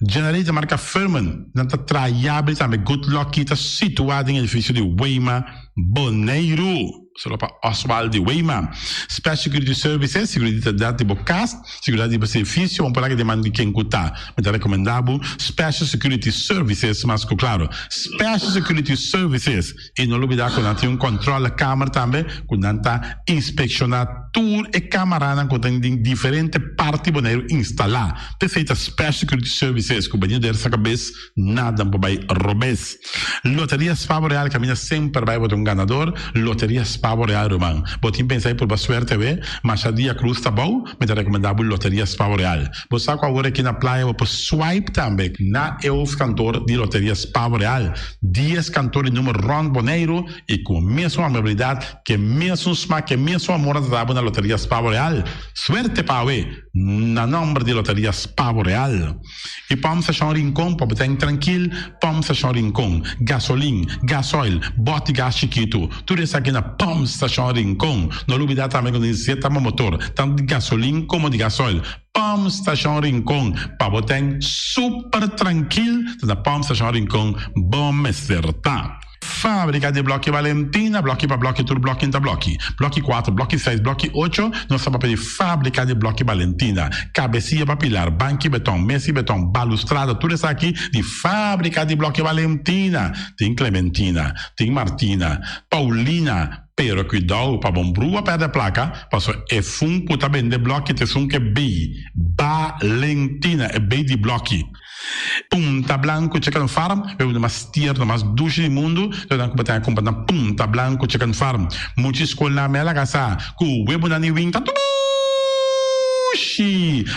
generator marca Furman, não está traiável também Good Luck que está situado em edifício de Weima Boneiro. Solo para Oswald de Weima. Special Security Services, seguridade de bocas, seguridade de serviço, vamos falar que demanda de quem cuta. Me está recomendado Special Security Services, mas claro, Special Security Services. E não olvidar que não tem controle da câmara também, que não está inspecionando tour e câmara que tem em diferentes partes Boneiro instalar. Perfeita Special Security Services, que o banheiro dessa cabeça, nada para robes. Loterias Pavo Real, caminha sempre vai botar ganador. Loterias Pavo Real, Romano. Botim pensei por Basuer TV, Machadia Cruz tá bom, me dá recomendado Loterias Pavo Real. Você com agora aqui na praia, vou swipe também na EUF cantor de Loterias Pavo Real. 10 cantores número Ron Boneiro e com a mesma amabilidade, que mesmo smack, que mesmo amor da na Loterias Pavo Real. Suerte Paue, na nome de Loterias Pavo Real. E vamos achar um rincão, para botar tranquilo, vamos achar um rincão. Gasolina, gasoil, bote gás chiquito, tudo isso aqui na Pump Station Rincon. Não olvidar também quando diz que motor, tanto de gasolina como de gasoil. Pump Station Rincon, para botar super tranquilo, na Pump Station Rincon, bom acertar. Fábrica de Bloque Valentina, bloque para bloque, tudo bloque inta bloque. Bloque 4, bloque 6, bloque 8, nós estamos para Fábrica de Bloque Valentina. Cabecinha para pilar, banco betão, mesa betão, balustrada, tudo isso aqui de Fábrica de Bloque Valentina. Tem Clementina, tem Martina, Paulina, pero cuidado para bom brua perder a placa, passou é fun puta bem de bloque, te sun que B, Valentina, é B de bloque. Punta Blanco Chicken Farm, é uma das tierras mais duches do mundo, então que botar comprar na Punta Blanco Chicken Farm. Muitas escolas na mela casa, com o web na niwin tá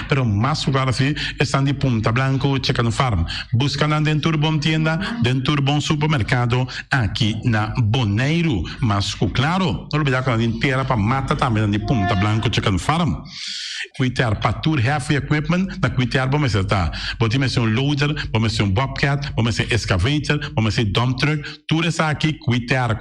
pero mais claro assim, estão de Punta Blanco Chicken Farm. Buscando dentro de bom tienda, dentro de bom supermercado, aqui na Boneiro. Mas claro, não olvidar que a gente terá para mata também de Punta Blanco Chicken Farm. Cuitar para tudo heavy equipment, na cuitar vamos estar. Podemos ser loader, vamos ser bobcat, vamos ser excavator, vamos ser dump truck, tudo isso aqui cuitar.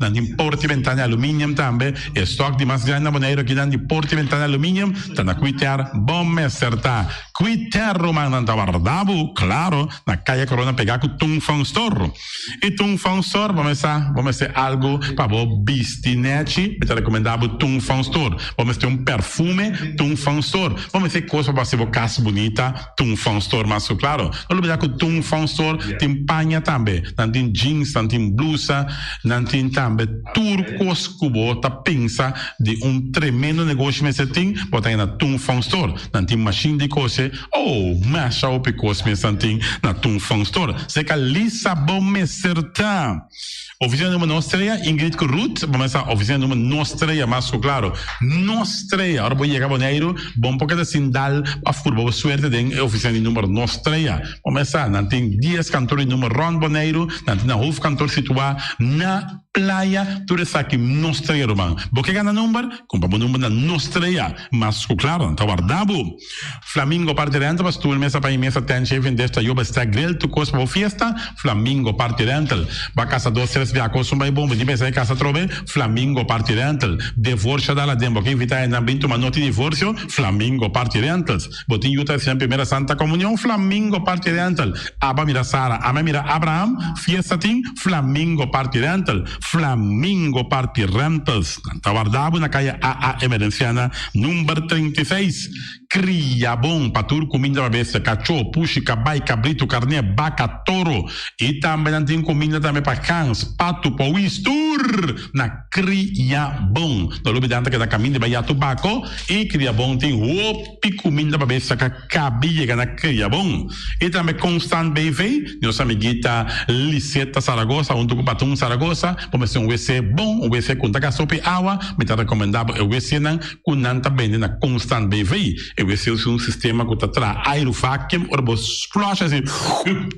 Na importe ventana alumínio também, estoque de mais grande na Boneiro aqui na importe ventana alumínio, tá na cuitar, vamos acertar. Cuitar Romano na Guardabo, claro, na Caia Corona pegar com Tung Fan Store. E Tung Fan Store, vamos ser algo para o bistinete, eu te recomendava Tung Fan Store. Vamos ter perfume Tung Fan Store. Vamos ter coisa para ser casa bonita, Tung Fan Store, mas claro, não olvidar que o Tung Fan Store tem panha também, não tem jeans, não tem blusa, não tem também turcos que você pensa de tremendo negócio, mas você tem, botar na Tung Fan Store, não tem machine de coisa, masha o picos, mas não tem na Tung Fan Store. Você que lisa bom me acertar. Oficina número Nostreia, Ingrid Ruth, vamos a oficina número Nostreia, mas claro, Nostreia, agora vou chegar a Boneiro, bom porque da Sindal, a furba, suerte de oficina número Nostreia. Vamos a, não tem 10 cantores número Ron Boneiro, não tem na Ruf cantor situado na praia, tudo isso aqui, Nostreia, Romano. Porque ganha número, compra o número na Nostreia, mas claro, está guardado. Flamingo parte rental, mas tu mesa para imensa tem chefe desta yoba está grill, tu costa para fiesta, Flamingo parte rental, vai casa 2 via cosa vai bom, di pensa casa trove, Flamingo parte rental, divorcio dalla dembo, che invita in ambito ma noti divorzio, Flamingo parte rentals, botin yuta sempre primera Santa Comunión, Flamingo parte rental, Abba mira Sara, Ama mira Abraham, fiesta ting, Flamingo parte rental, Flamingo Party Rentals. Tawardabo na kaya AA Emerenciana, número 36. Cria bom para tudo, comida para bestia, cachorro, puxi, cabai, cabrito, carne, vaca, touro. E também tem comida também para cães, pato, pauistur. Na Cria bom. No lugar de que da caminho de Bahia Tubaco. E Cria bom tem roupa comida para bestia, que cabia na Cria bom. E também Constant BV, nossa amiguita Liseta Saragossa, onde o Batum Saragossa, vamos ser WC bom, WC com taca sopa água, me está recomendado o WC não, com nanta bem na Constant BV. E WC é sistema que está aerovacuum, ou você flush assim,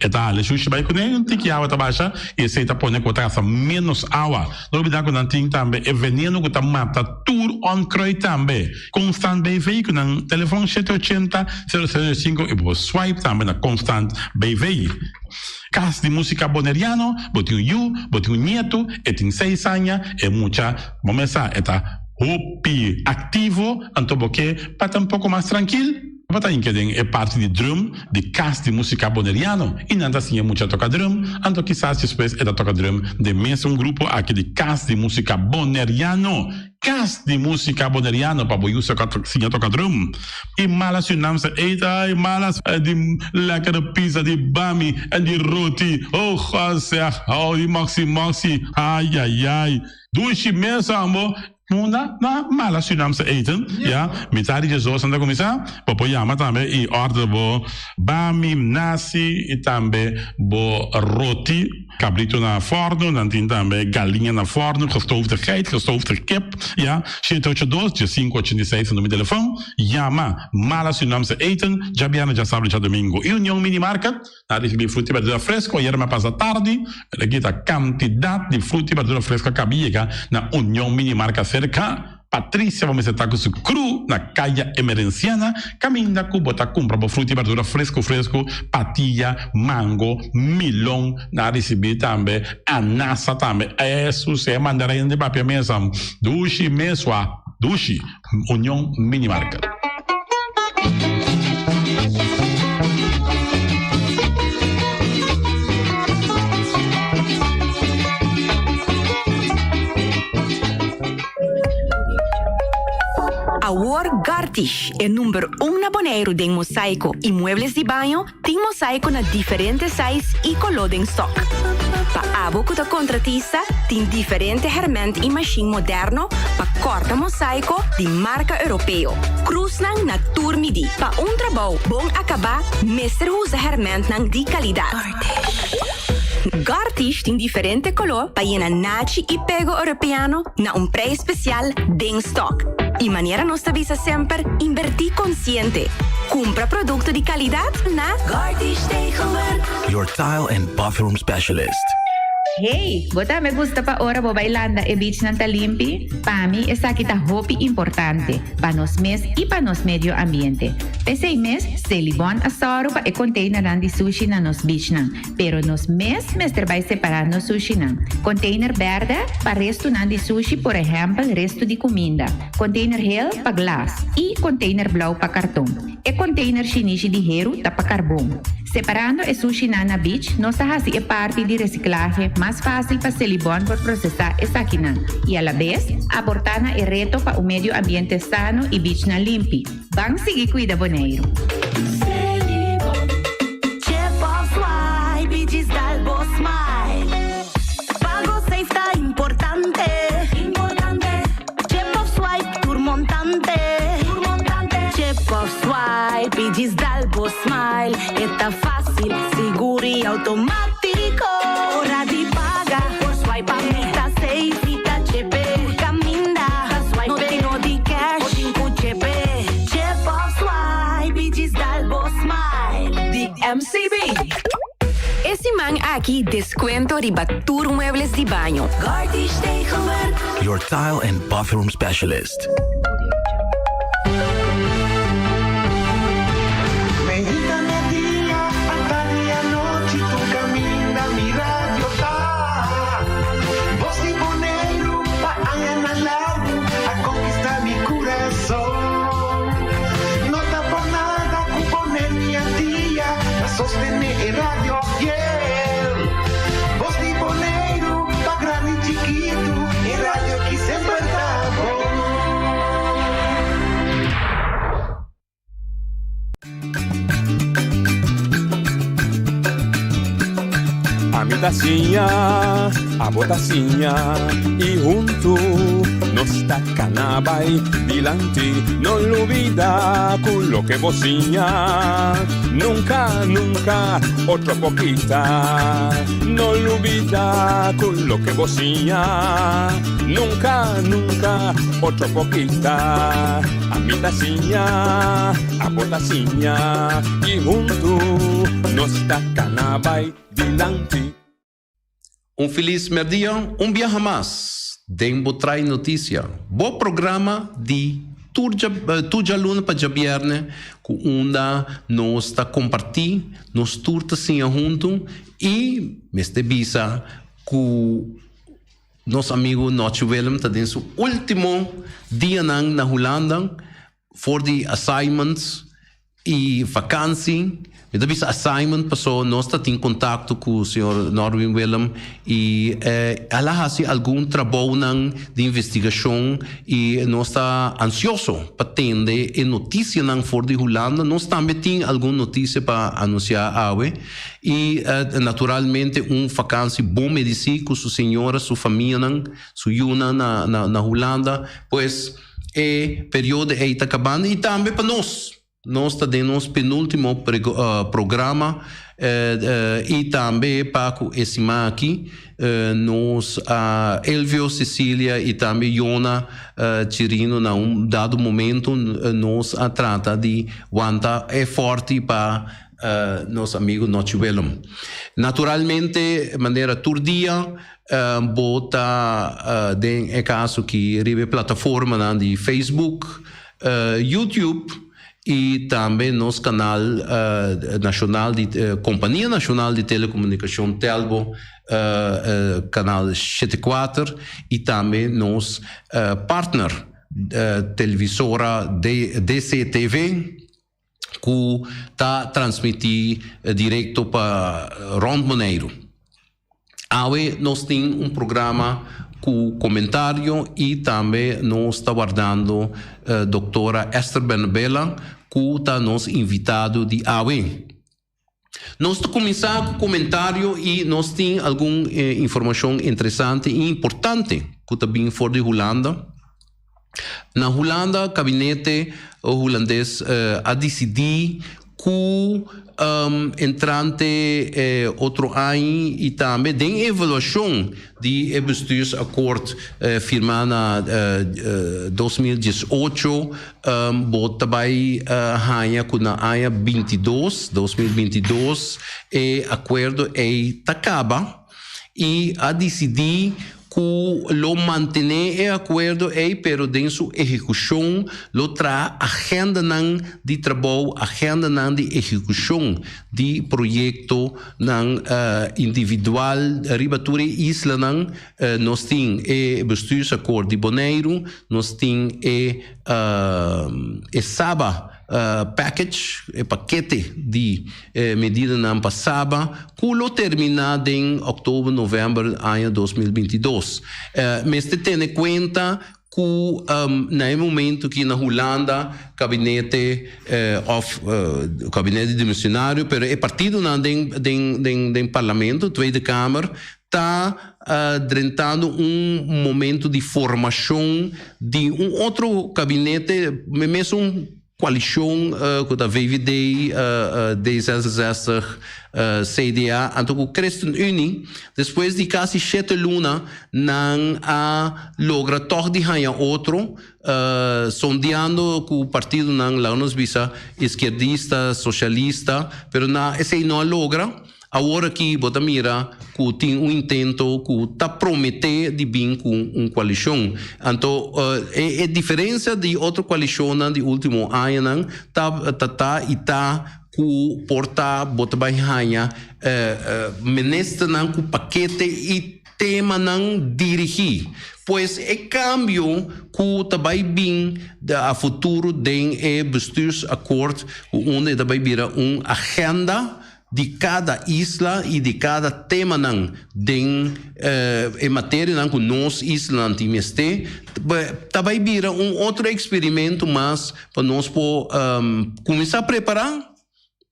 e tá, ele chucha vai com nem tem que água tá baixa, e você tá pondo com taca menos água. Não dá com nanting também, é veneno que tá mata tour on croi também. Constant BV com nan telefone 780 005 e você swipe também na Constant BV. Casa de música boneriano, botinho you, botinho nieto, e tem 6 anos, e mucha, vamos começar, hobby ativo, então porque para um pouco mais tranquilo, para que é parte de drum, de casa de música boneriano, e não assim é muito toca drum, então quizás depois é da toca drum de mesmo grupo aqui de casa de música boneriano. Casa de música boneriano para boiar se toca drum. E malas unamos eita, e malas de lekkere pizza de bami e de roti. Oh, zeg, oh, die maxi, ai. Douche mesmo, amor. Na malas unamos eten, ja. Metade de zoos anda começar, papoyama também e order bo bami, nasi e também bo roti. Cabrito na forno, dan tem também galinha na forno, gestoofde geit, gestoofde kip, ja. 782 586 no meu telefone, Yama, mala Surinaamse eten, Jabiana já sabe já domingo. E União Minimarket, na recebi fruta e verdura fresco, ayer me passa tarde, aqui a quantidade de fruta e verdura fresca cabia na União Minimarket cerca. Patrícia, vamos estar com o cru na caia emerenciana, caminha com bota compra para fruta e verdura fresco, patilha, mango, milão, na receber também, anassa também, isso é mandarim de papel mesmo, dushi mesmo, dushi, União Minimarket. Award Gartish é número 1 na Bonaire de mosaico e muebles de banho, tem mosaico na diferentes sizes e color em stock. Para abo que contratista, tem diferente herramientas e machine moderno para corta mosaico de marca europeu. Cruz na turmidi. Para trabalho bom acabar, mestre usa herramientas de qualidade. Gartish tem diferente color para ir na nachi e pego europeano na preço especial de stock. E maneira nos avisa sempre, invertir consciente. Compra produto de qualidade na Gartish Tegenwerk. Your tile and bathroom specialist. Hey, bota me gusta pa ora bo bailanda e beach ng Talimpi? Pami, esa kita hopi importante. Pa nos mes y pa nos medio ambiente. Pesay mes, se libon asaro pa e container di sushi na nos beach nang. Pero nos mes trabalha separando sushi nang. Container verde pa resto nan di sushi, por ejemplo, resto di comida. Container hell pa glass. E container blau pa karton. E container shinishi di hero ta pa carbon. Separando e sushi na beach, nossa hasi e parte de reciclaje mais fácil para ser bom por processar essa quina. E a la vez, abortar e reto para o meio ambiente sano e beach na limpi. Vamos seguir cuida boneiro. Smile, está fácil, seguro e automático. Hora de pagar por swipe, está safe, está chepe. Caminda, no tenho de cash, o chepe. Chip of swipe, digital smile. The MCB. Esse man aqui descuento de batur muebles de banho. Gartish Tegenwerk. Your tile and bathroom specialist. Sostener Radio Fiel, voz de boleiro, pa grande e chiquito. botacinha, e junto nos tacanabay dilante, no olvida con lo que vocinha, nunca, nunca, otra poquita, no olvida con lo que vocinha, nunca, nunca, otra poquita, a mi tacinha, a botacinha, y junto nos tacanabay dilante. Feliz merdia, viaje mais. Dembo trai notícia. Bom programa de tuja luna para viernes, com onda nós está compartilhando, nós turta assim junto e este bisa com nosso amigo Nacho Willem está dentro do último dia na Holanda for the assignments e vacância. Então, esse assignment passou, nós estamos em contato com o Sr. Norwin Willem e ela faz algum trabalho de investigação e nós estamos ansiosos para atender a notícia fora de Holanda. Nós também temos alguma notícia para anunciar hoje e, naturalmente, vacância bom medicina com sua senhora, sua família, sua yuna na Holanda, pois é período está acabando e também para nós. Nós estamos no nosso penúltimo programa e também para esse aqui, nós, Elvio, Cecília e também Iona Cirino, num dado momento, nós trata de aguentar forte para nosso amigo Nacho Willem. Naturalmente, de maneira turdia, bota é caso que ribe plataforma de Facebook, YouTube, e também nosso canal nacional de Companhia Nacional de Telecomunicação Telbo, canal 74, e também nosso partner televisora DCTV, que está transmitindo direto para Ronde Boneiro. Hoje nós temos programa com comentário e também nós estamos guardando a doutora Esther Benabella, que está nos invitado de hoje. Nós estamos começando com o comentário e nós temos alguma informação interessante e importante que está vindo fora de Holanda. Na Holanda, o gabinete holandês a decidido que entrante outro ano e também tem avaliação de bestuursacord firmado em 2018 bota vai hanha com na AIA 2022 e acordo acaba e a decidir que lo mantener o acordo pero em sua execução lo tra agenda de trabalho, agenda de execução de projeto individual ribature isla nós tem bestuursacord de Bonaire, nós tem Saba package, paquete de medida não passava, que lo terminado em outubro, novembro, ano 2022. Mas tem em conta que no momento que na Holanda gabinete dimissionário, pero é partido do parlamento, Tweede Kamer, está drentando momento de formação de outro gabinete, mesmo coalição com a VVD, D66, CDA, então com o ChristenUnie, depois de quase 7 lunas, não logra tornar de ganhar outro, sondeando com o partido não lá nos visa esquerdista, socialista, mas esse não logra. Agora que bota mira que tem intento que está prometer de vir com coalição. Então, a diferença de outra coalição de último ano tá que porta bota banha ministra com paquete e tema não dirigir. Pois é cambio que também vem a futuro de bestuursacord onde também vira agenda de cada isla e de cada tema em matéria que nós isla temos também vira outro experimento mas para nós começar a preparar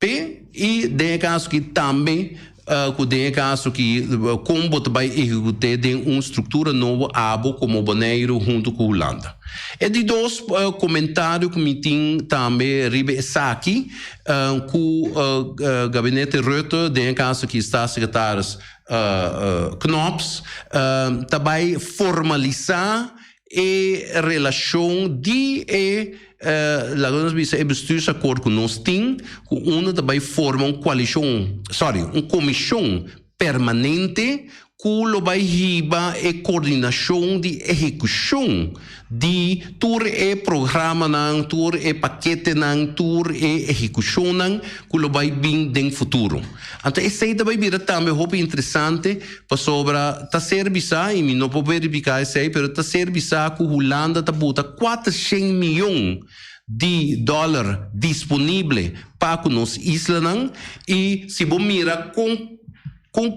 e de caso que também que tem caso que como vai executar tem estrutura nova abo como Bonaire junto com a Holanda. E de dois comentários que me tem também ribe aqui que o gabinete Rutte tem caso que está secretários Knops também formalizar a relação de o bestuursacord que nós temos, que também forma uma comissão permanente que vai riba a coordenação de execução de todo o programa, todo o paquete, todo o execução que vai vir no futuro. Então, essa aí vai vir também muito interessante para sobre a serviçar, e não vou verificar isso aí, mas a serviçar que a Holanda está botando 400 milhões de dólares disponíveis para nós islas, e se você mira com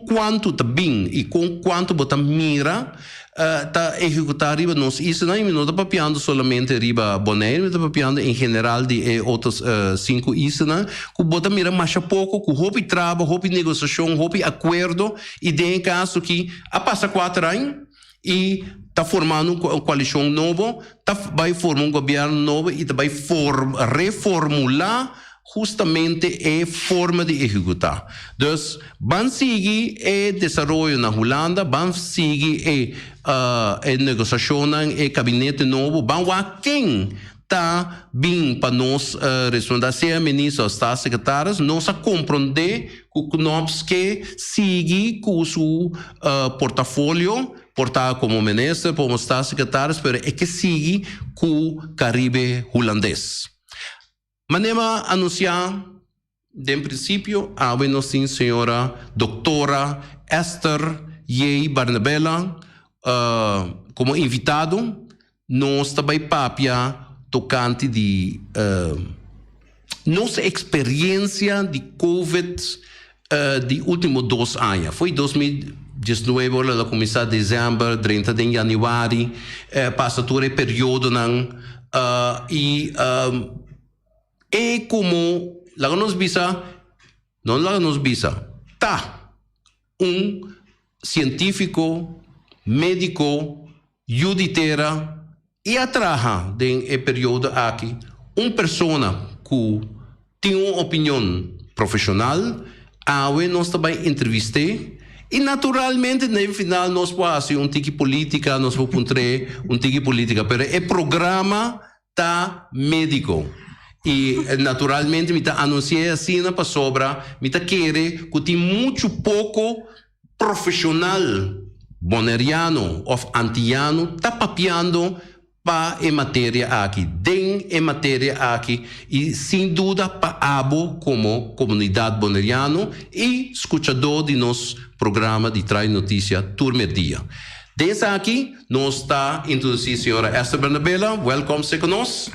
quanto está bem e com quanto você mira está executar riba nos islas, e não está papiando somente riba Bonaire, está papiando em geral de outras 5 islas, que você mira mais pouco, que houve trabalho, houve negociação, houve acordo, e tem caso que passa 4 anos e está formando uma coalição nova, vai formar um governo novo e vai reformular justamente a forma de executar. Então, vamos seguir o desenvolvimento na Holanda, vamos seguir a negociação, o gabinete novo, vamos ver quem está bem para nós responder, se ministros, está secretários, nós compreender que nós que seguir com o seu portfólio, portar como ministro, como está secretários, mas é que seguir com o Caribe holandês. Manema anunciar, de princípio, a nossa senhora doutora Esther J. Barnabella como invitado, nós também papia tocante de nossa experiência de COVID de últimos 2 anos. Foi 2019, ela começou em dezembro, 30 de janeiro, passa todo o período e como lá nos visa, científico, médico, judiciário e atraja no período aqui pessoa que tem uma opinião profissional, nós também entrevistei. E naturalmente, no final, nós podemos fazer tique política, nós vamos encontrar tique política, mas o programa está médico. E naturalmente, me anunciei assim para sobra, me querer que tem muito pouco profissional boneriano ou antiano está papiando para a matéria aqui, em matéria aqui, e sem dúvida para abo como comunidade boneriano e escuchador de nosso programa de Trai Notícia Turmerdia. Desde aqui, nós está introduzindo a senhora Esther Barnabella, welcome-se conosco.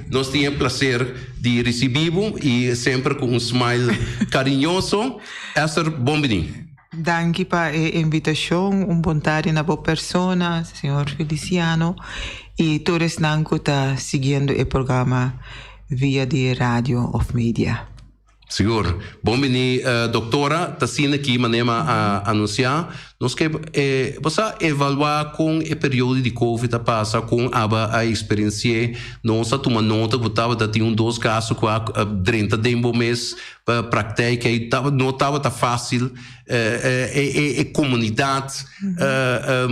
Nós temos o prazer de recebê-lo e sempre com smile carinhoso. Esther, bem-vindo. Danke para a invitação, bom tarde na boa persona, senhor Feliciano, e todos que estão seguindo o programa via de rádio of media. Senhor, bem-vindo, doutora, está sendo aqui a anunciar. Nós queremos você evaluar com o período de Covid, passa com a experiência, nós tomamos nota que estava tendo 2 casos com 30 de mês prática e não estava fácil a comunidade.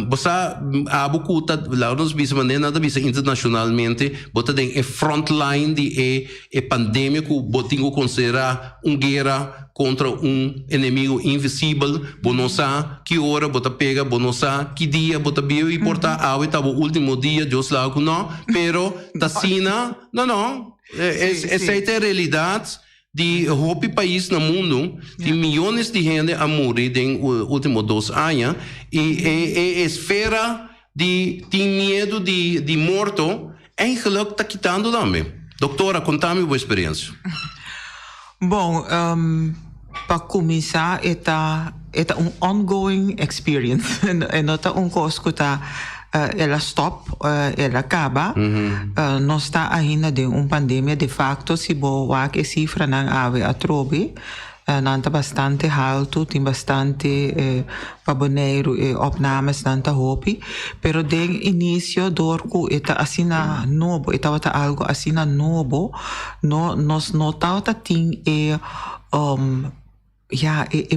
Você há beaucoup lá nos bisa maneira bisa internacionalmente, você tem a frontline de a pandemia que você tem que considerar guerra contra inimigo invisível, não sabe que hora você pega, não sabe que dia você viu e portar estava o último dia, Deus lá que não, pero Tassina, não, essa é a realidade de hopi país no mundo, de milhões de gente a morrer nos últimos 2 anos, e a esfera de medo de morto, eigenlijk está quitando também. Doutora, conta-me a sua experiência. Bom, para começar, é ongoing experience. Não é coisa que ela stop, ela acaba. Nós está ainda de pandemia de facto, se boa que cifra não ave a trobe, nanta bastante alto, tem bastante Bonaire opnames nanta hopi, pero den inicio dorku eta asina novo, eta wata algo asina novo, no nos notava ting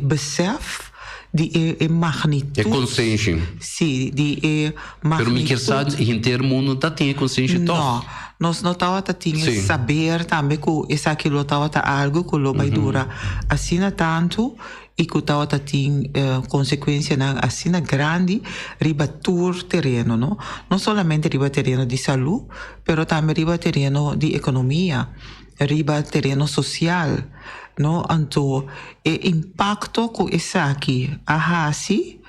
besef die magnitude. É consciência. Sim, die magnitude. Pero me quer saber, em termos mundo tá tem consciência toch? Não, nós notava tá tinha saber também que essa aquilo tava tá algo que lo vai dura assina tanto e que tava tá tinha consequência na assina grande riba tur terreno, não? Não somente riba terreno de saúde, pero também riba terreno de economia, riba terreno social. No, anto impacto ko essa aqui ahasi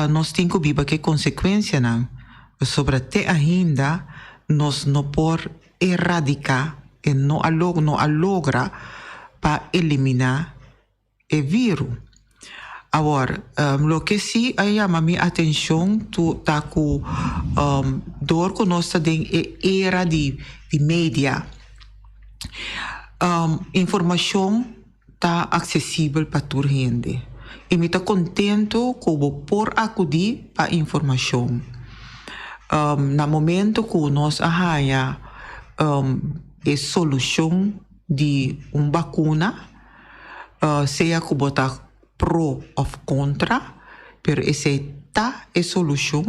nós tem que viver que consequência não sobre até ainda nós não por erradicar e não alogra para eliminar o vírus. Agora, lo que sim chama minha atenção tu tá com dor que nós tem era de mídia. Informação está acessível para toda gente. E me está contento que eu por acudir para informação. No momento que nós arranha a solução de uma vacuna, seja que botar pro ou contra, pero essa tá a solução,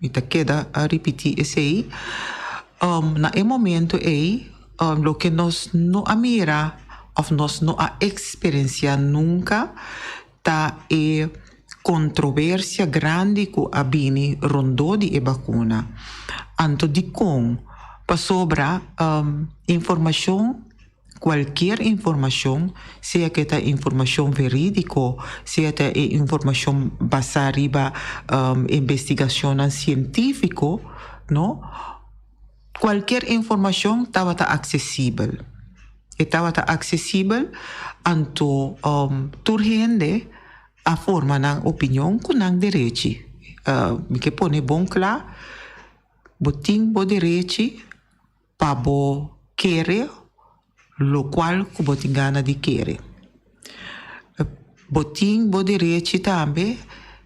me está queda a repetir esse aí, na momento aí, lo que nós não mira ou nós não experiencia nunca tá é controvérsia grande que a bini rondou de vacuna. Anto de com para sobra informação, qualquer informação, seja que é informação verídica, seja que é informação baseada em investigação científica, não? Qualquer informação estava acessível. Estava acessível anto turgente a forma na opinião com ang direito. Me que pone bom claro, botin bo direito para bo querer, lo qual que botin gana de querer. Botin bo direito também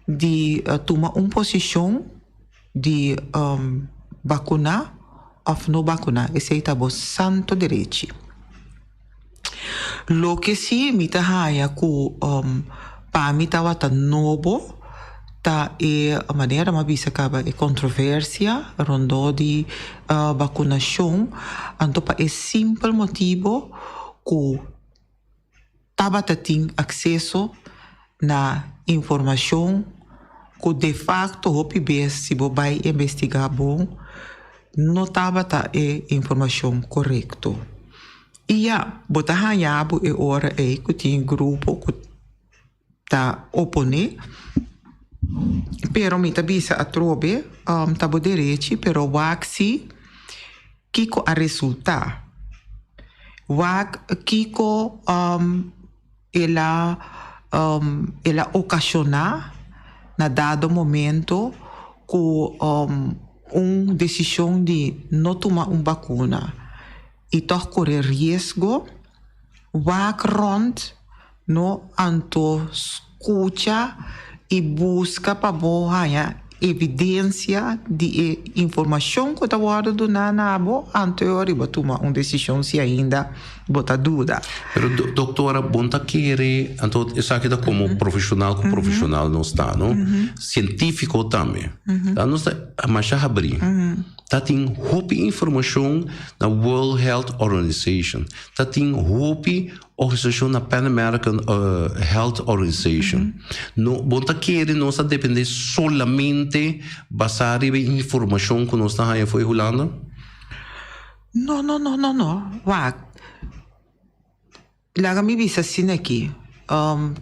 de tomar uma posição de vacunar ou não vacunar. Esse é o santo direito. Lo que sim me tá raia que para mim estava tão novo, tá a maneira mais vista acaba a controvérsia rondou de vacunação, então para esse simples motivo que estava tendo acesso na informação que de facto o PBS se vai investigar bom não estava a informação correta. E botar hanhabo e ora aí que tinha grupo que tá opone, pero me tabisa a trobe tá bo direito, pero waxi kiko a resultar. Kiko ela ocasionar na dado momento que decisão de não tomar uma vacuna e toch correr risco, rond no anto escuta e busca para boa evidência de informação que está guardado na nabo anterior para tomar uma decisão se ainda bota dúvida. Pero doutora, bonta querer, então isso aqui como profissional com profissional não está, não? Científico também. Tá não está a marcha abrir. Tá tem hope informação na World Health Organization. Tá tem hope organização na Pan American Health Organization. No bonta querer não está depender solamente basar em informação que nós está aí foi rolando. Não. Laga mi visa assim aqui.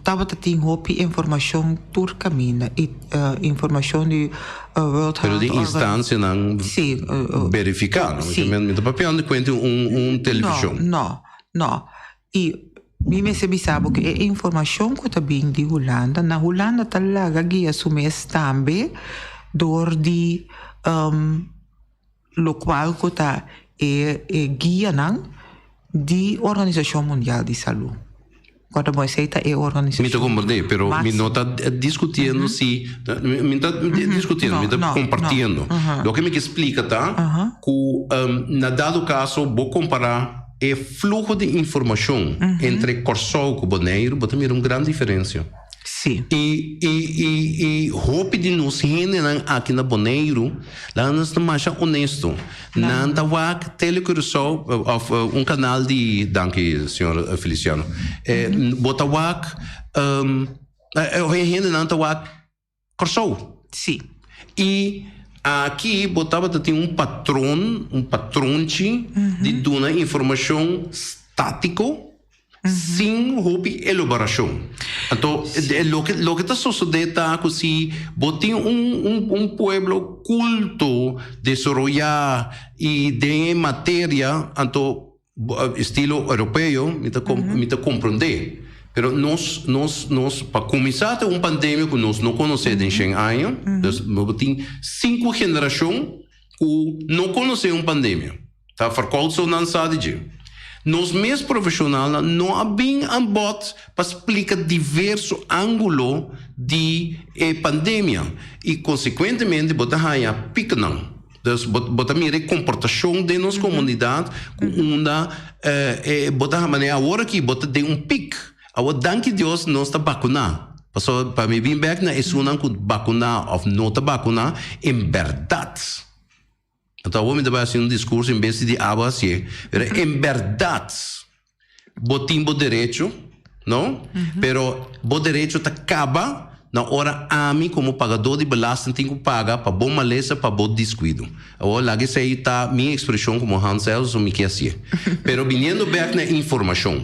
Tava tendo hope informação por caminho e informação de World Health Pero de instância não verificar, não? Me tá papiando quanto televisão. Não. E me sabe que a informação que está vindo de Holanda, na Holanda talaga guia sumes também door de lo qual que está guia de Organização Mundial de Saúde. quando você está em organização. Me compreender, pero me não está discutindo se, me está discutindo, me está compartilhando. O que me explica tá, que na dado caso vou comparar o fluxo de informação entre Corsol e Bonaire, vou ter uma grande diferença. Sim. E roupa de nos render aqui na Bonaire, lá nós estamos mais honesto. Na Antawak, Telecursol, canal de, danke, senhor Feliciano. Botawak, render na Antawak, Corsol. Sim. E aqui botava tem um patronte de duna informação estático sem roupa elaboração. Então, o que está sucedendo é que se botem pueblo culto desarrollar e de matéria, então estilo europeu, me está compreender. Pero nós para começar a ter pandemia que nós não conhecemos em Xangai, nós temos 5 gerações que não conhecem pandemia. Tá? Verkoudso não sabe de. Nós mesmos profissionais não abem um bot para explicar diversos ângulos de pandemia e consequentemente botar a pica não. Dus botar a comportação de nossa comunidade com uma botar a maneira agora que botar de pic. Agora danke Deus não está vacinar. Para me vir back na isso não que vacinar ou não está vacinar em verdade. Então, o homem vai fazer discurso em vez de abaixar. Em verdade, botim o direito, não? Pero o direito acaba na hora a mim como pagador de belasting tenho que pagar para bom maleza, para bom descuido. Agora, lá que sei tá minha expressão como Hans Elson me quer assim. Pero vindo back na informação.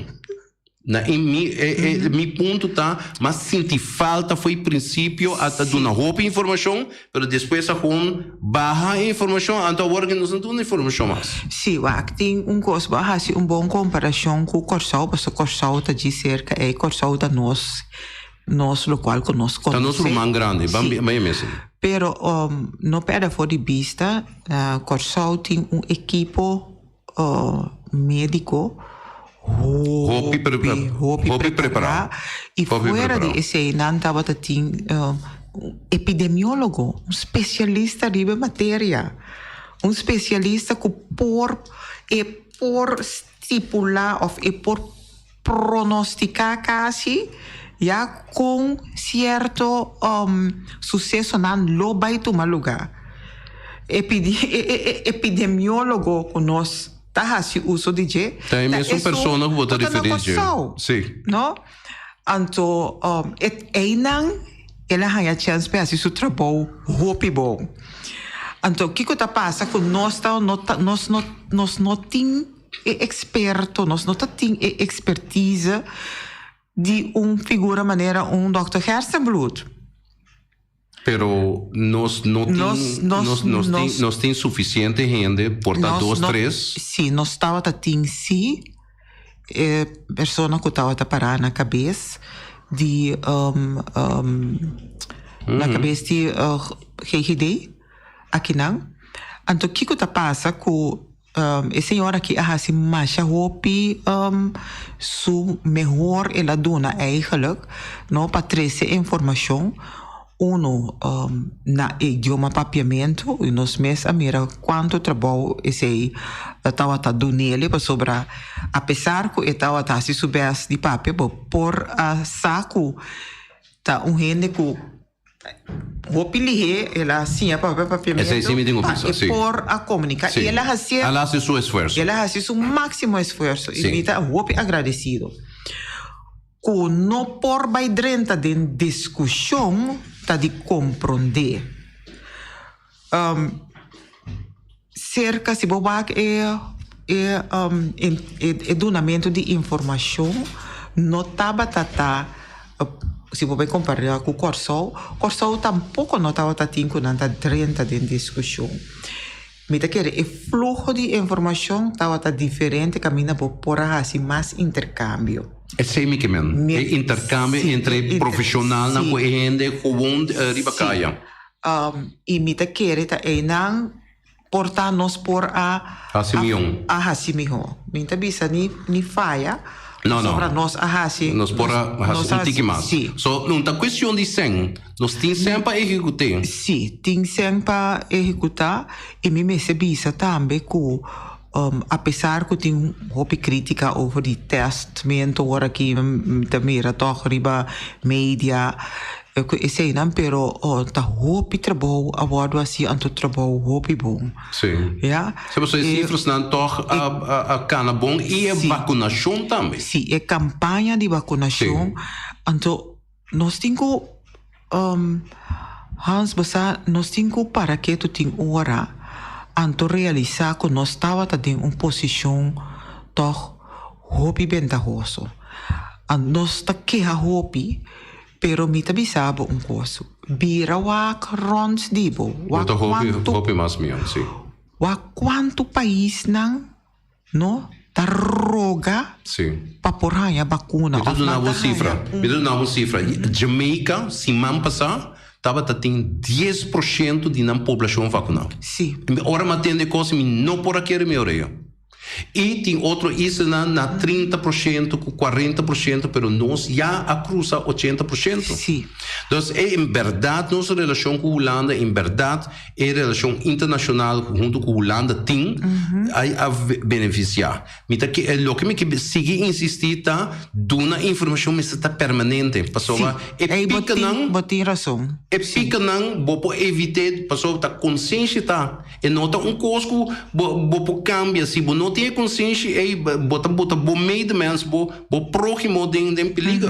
Mi ponto tá, mas senti falta foi princípio até de uma roupa informação, mas depois com barra informação, então agora que nós não temos informação mais. Sim, tem coisa barra se bom comparação com o Corsol, porque o Corsol está de cerca é Corsol da nosso local que nós conhecemos. Está nosso irmão grande, bem mesmo. Pero no perde fora de vista, Corsol tem equipo médico Roupa preparar. E fora de esse não estava epidemiólogo, especialista em matéria, especialista que por estipular ou por pronosticar quase já com certo sucesso não vai tomar lugar. Epidemiólogo que nós tá se uso de je tem mesmo pessoa que vota referir je sim no então ela ganha chance para fazer seu trabalho roupa bom então o que está passa com nós não tem experto nós não tem expertise de figura maneira Dr. Hersenblut. Pero nós tem suficiente gente por dar 2, 3. Sim, nós estava tem pessoa que estava parar na cabeça de na cabeça de GGD aqui não. Então o que está passa com a senhora que assim mais roupa su melhor ela dona eigenlijk não para trazer informação na idioma papiamento e nós mesmos mira quanto trabalho esse estava dando nele para sobrar apesar que estava se soubesse de papel por saco tá gente que roupa ela assim para papiamento por a comunicar e ela faz seu esforço ela faz seu máximo esforço e me tá roupa agradecido que não por vai dentro de discussão tá de compreender cerca se bobak donamento de informação não estava se você comparar com o Corsol tampouco não estava tendo dentro de discussão me tá querendo o fluxo de informação estava diferente caminha por assim mais intercâmbio. É semicamente intercâmbio entre profissional na gente gewoon ribacaia. E me tá querendo não portar-nos por a Hassimion. Me tá bisa ni falha Não, não. Sobre nós, sim. Nós pora um tique mais. Sim. So, não tá questão de sen. Nós tem sempre executar. Sim, tem sempre executar. E me percebi também que, apesar que tem uma crítica over die testamento, agora que também toch riba mídia, eu sei não, pero tá hopi trabalho, agora assim, anto trabalho hopi bom. Sim. Ja. Se você cifras não toch a cana bom e a vacinação também. Sim, é campanha de vacinação. Anto nós temos Hans Basa, nós temos para que tu tem hora anto realizar que nós estava em uma posição toch hopi ventajoso. Nós tá que a hopi pero mi tabi sabo un coso. Bira wak rons dibo. Wak hopi mas miyan, si. Wak quanto país nang, no? Taroga. Si. Paporaya bakuna. Ito na uma cifra. Jamaica, se man passar, estava tem 10% de não população vacunada. Sim. Ora matende coisa, não por aqui me oreia. E tem outro isso na 30%, 40%, pero nós já cruza 80%. Sim. Então, em verdade, nossa relação com a Holanda, em verdade, é relação internacional junto com a Holanda tem a beneficiar. Então, o que me sigue insistir tá, dona informação mas está permanente. Pessoa, é pica não, tem razão. É pica não, vou evitar, pessoa tá consciente tá, e nota cosco, vou cambia se não tem consciência aí bota bom meio de mens bo próximo de perigo.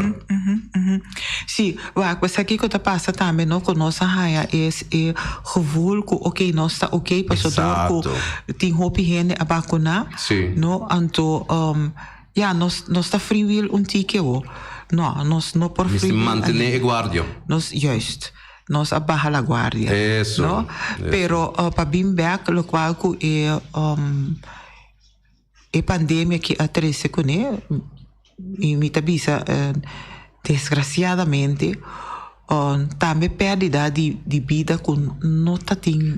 Sim, mas aqui que passa também não que nossa raia é gevoel que ok nós está ok para que tem hope gente a vacunar. Não, então nós está free will tique não nós não por free will. Manter a guardia. Nós justo. Nós abaja la guardia. Eso. No? Pero para bem back lo qual que a pandemia que atrece com ele e me tabisa desgraciadamente também perda de vida com não tem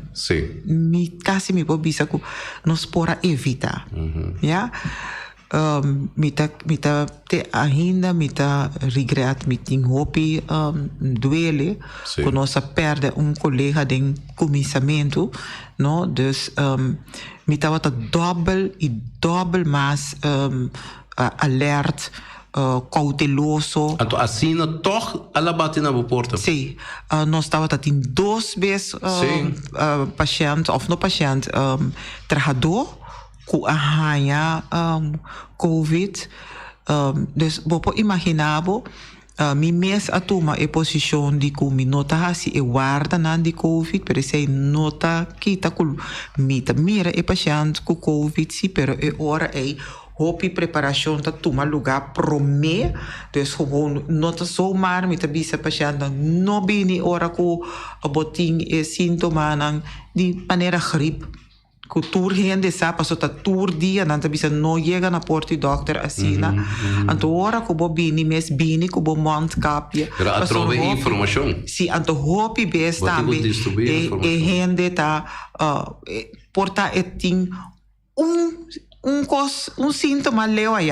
me quase me pobisa com nós pora evitar já me tá ainda me tá regret me tem hope duele com nossa perda colega de comissamento não dus me estava double mais alert cauteloso. Então assim toch ela bate na porta. Sim, nós estava tem 2 vezes paciente ou não paciente trabalhador com a raia COVID. Dus bopo imaginabo mi mes a toma a posição de que mi nota se e guarda na de COVID, pero se nota kita kul mira e paciente com COVID sim, pero e ora é hopi preparação ta toma lugar prome, dus gewoon nota zomaar mi ta bisa paciente no bini ora ku aboting e sintoma nang de maneira gripe. Que tour gente sabe, passou tá tour dia, não tá bisa não chega na porta do doctor assim, então ora que bo bini mes bini que bo mondkapje. Era trove informação. Sim, então hopi best também. E gente tá porta eting sintoma leu aí.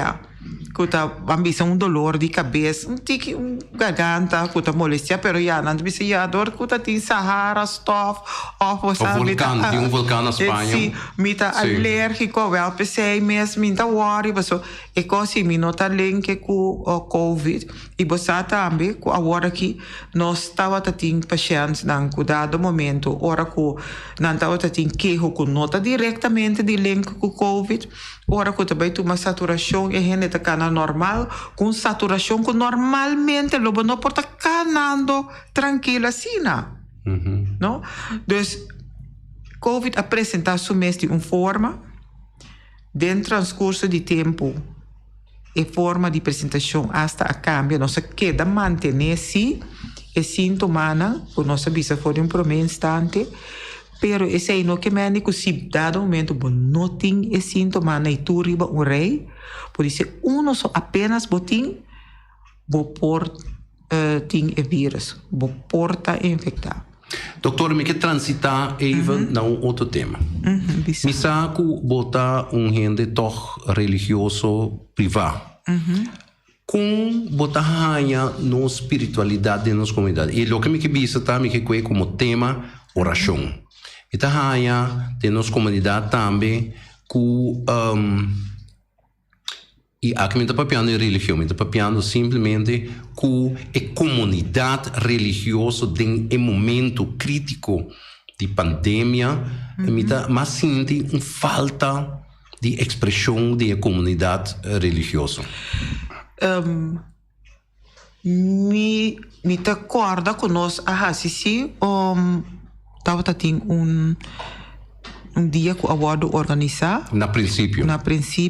Que tá ambição dolor de cabeça, tique garganta, que tá molestia, pero já não bisa dor que tá tem Sahara stuff, tem vulcão na Espanha. Sim, me tá alérgico, well, pensei mesmo, me tá worry, so e così me nota link com COVID e você também com agora que nós estava tem pacientes nang cuidado momento, ora que não tava tem queijo com nota diretamente de link com COVID, ora que também tem uma saturação e gente tá cana normal, com saturação que normalmente lobo não porta canando tranquila assim, não? Dus COVID apresenta somente uma forma, dentro do transcurso de tempo, e forma de apresentação hasta a cambio, nós queda manter-se e sintoma, o nosso bisa foi primeiro instante, pero esse aí não que médico se dado momento não tem esse sintoma na ituriba rei, por isso só apenas botim tem o vírus, porta infectar. Doutor, me quer transitar even na outro tema. Me saco botar gente toch religioso privado. com botahanya no espiritualidade de nossa comunidade. E o que me que bisa também que é como tema oração. E tahanya de nossa comunidade também com e aqui me está papiando em religião, me está papiando simplesmente com a comunidade religiosa em momento crítico de pandemia, me está mais sente uma falta de expressão da comunidade religiosa. Me acorda conosco a Hasisi estava tendo um dia que o abordo organizar na princípio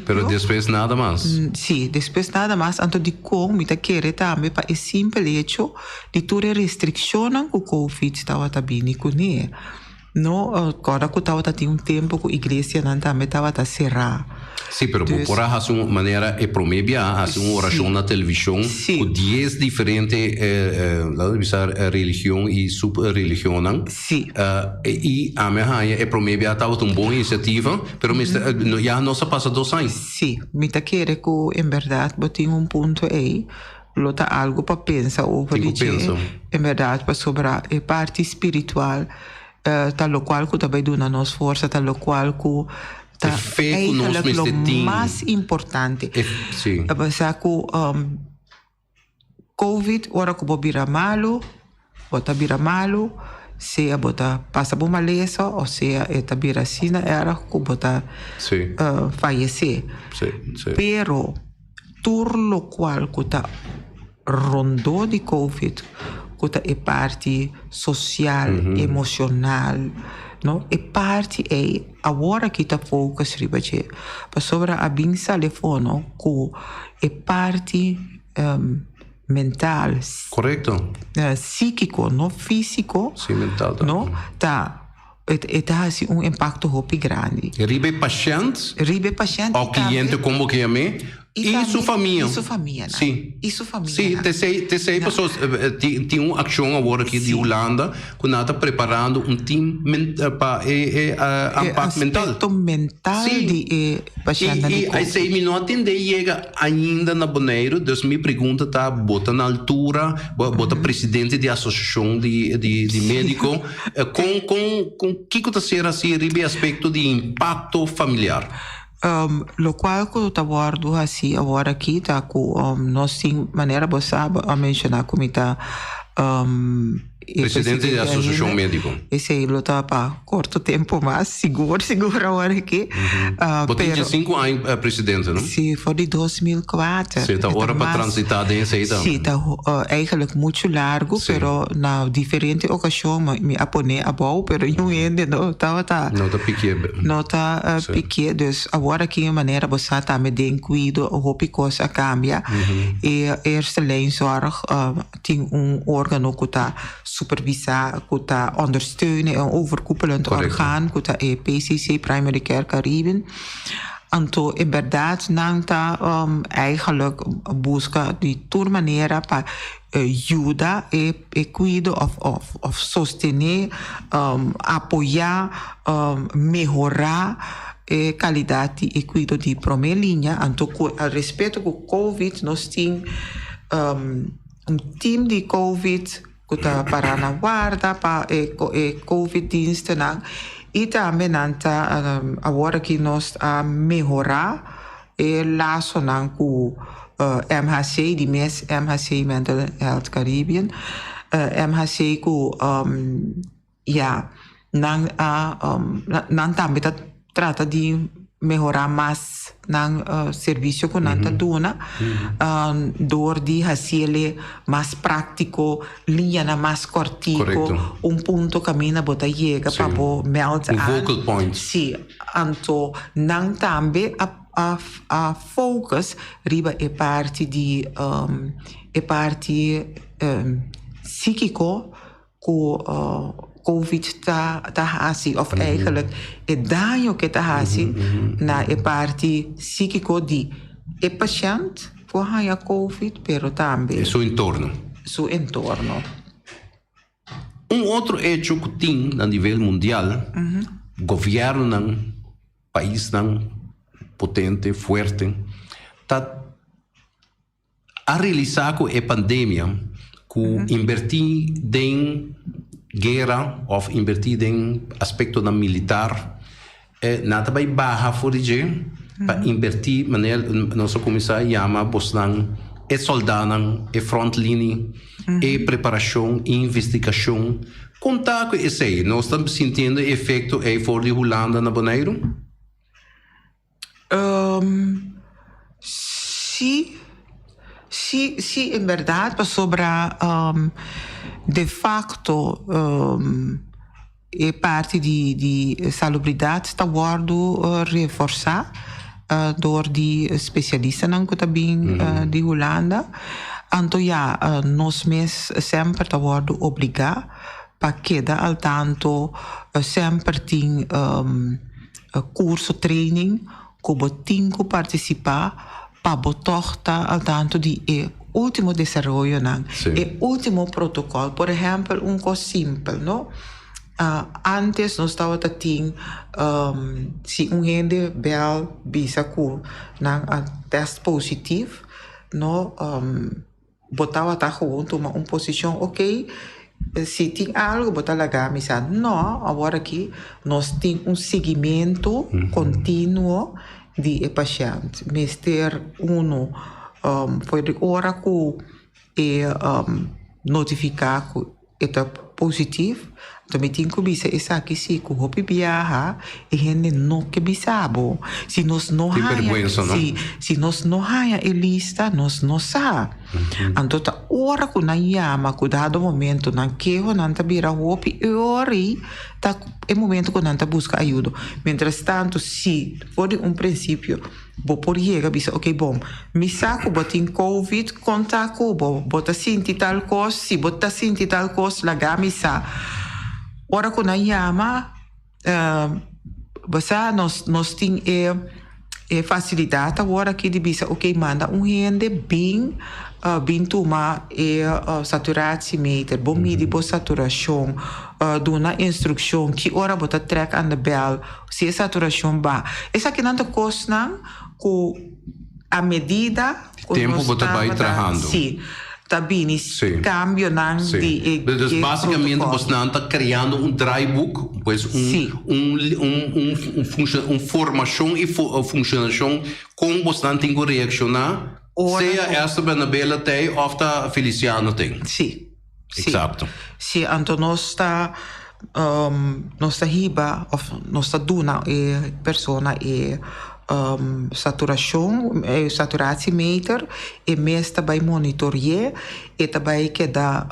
pero depois nada mais sim depois nada mais anto de como me querer também para é simples hecho de toda restrição que o Covid estava também com ele no agora que estava tendo tempo que a igreja não também estava cerrada. Sim, pero por hacer uma maneira é promebia fazer uma oração na televisão com 10 diferentes religião e sub-religião. Sim. E a minha é promebia estava uma boa iniciativa, pero já não se passa 2 anos. Sim, me tá querendo que em verdade botem ponto aí, lota algo para pensar ou para em verdade para sobre a parte espiritual, tal qual que também dá nos força, tal qual que é o mais importante. Sim. Pensar que Covid, ora que vira malo, se a bota passa por maleza, ou se a vira assim, era que bota falecer. Pero tudo qual que tá rondou de Covid, que é parte social, emocional, não? É parte agora que está focus ribache, para sobre a binsa telefono que é parte mental, correto, psíquico, não físico, sim, mental, não? Tá assim impacto muito grande. Ribe paciente, o cliente como que é me e sua família. Sim. Sim, tem pessoas tem uma ação agora aqui de Holanda que nada preparando um time para impacto mental. Aspecto mental de paciente. E aí se me não atender chega ainda na Bonaire, então me pergunta tá bota na altura, bota presidente da associação de médico com que tá ser assim ribe aspecto de impacto familiar. Lo qual que eu abordo assim agora aqui tá com nós tem maneira você a mencionar como está presidente da associação médico. Esse aí lo tá para curto tempo mas seguro agora aqui. Botinha 5 anos presidente, não? Sim, foi de 2004. Sim, tá hora para transitar desse aí também. Sim, tá eigenlijk muito largo, pero na diferente ocasião me aponé a bom, pero eu ainda não tá. Não tá pique. Não tá pique, dus agora aqui a maneira você tá me den cuido, hope coisa cambia. E eerste lijn zorg tem órgão que tá supervisar, que tá ondersteunen, overkoepelend orgaan, que tá PCC, Primary Care Caribbean. Então, é verdade, não tá eigenlijk busca de toda maneira para ajudar e cuidar ou sostener, apoiar, melhorar a qualidade e cuidado de primeira linha. Então, a respeito do Covid, nós temos time de Covid que está para na guarda para Covid-diensten e também agora que nós a melhorar e laço com MHC de mês MHC Mental Health Caribbean MHC não também trata de melhorar mais no serviço que nós dona door de fazer mais prático linha mais cortico ponto caminho bota chega para melt focal point sim então não também a focus riba é parte de psíquico que Covid está assim, of eigenlijk het daño que está assim na parte psíquico de paciente que a Covid, pero também seu entorno. Outro hecho que tem a nível mundial, governo país potente, forte, está a realizar com a pandemia, com invertir em guerra ou invertir em aspecto da militar, nada vai barra fora de para invertir maneira nosso comissário chama bosnan é soldado é frontline é preparação e investigação contar com isso aí nós estamos sentindo efeito aí fora de Holanda na Bonaire. Sí, en verdad, sobre de facto é parte de salubridade está guardo reforçar door die especialisten dan também de Holanda. Então nós mesmos sempre está guardo obrigar para quedar al tanto sempre tem curso training que botin que participar para botar al tanto de último desenvolvimento não e último protocolo. Por exemplo, coisa simples, não? Antes nós estava tendo se gente bel bisa com teste positivo, não botava tá junto uma posição ok. Se tem algo botar lá gamisa, não. Agora aqui nós temos seguimento contínuo de paciente. Mister uno foi de hora que notificar que está positivo. Também tem que bisa essa aqui se que o viaja e gente não que bisa bo. Se nós não se nós não haya a lista nós não sa. Então tá hora que na chama cuidado momento na que o não tá vira hopi ori tá é momento que não tá busca ajuda. Mientras tanto se for princípio bo por chega bisa ok bom me saco botin covid contato bo bota sinti tal coisa se bota sinti tal coisa laga misa. Ora que na chama basta nós tem facilidade agora que de bisa ok manda gente bem toma saturatie meter bom medir bo saturação dona instrução que ora bota track aan de bel se saturação ba essa que não te costa com a medida tempo bota vai trabalhando sim tá bem cambio não de então basicamente você não está criando draaiboek pois formação e funcionação como você não tem que reaccionar seja esta Benabela tem ou a Feliciano tem sim exato sim então nós está riba ou nós está duna persona saturação saturatie meter e mês também monitorear e também queda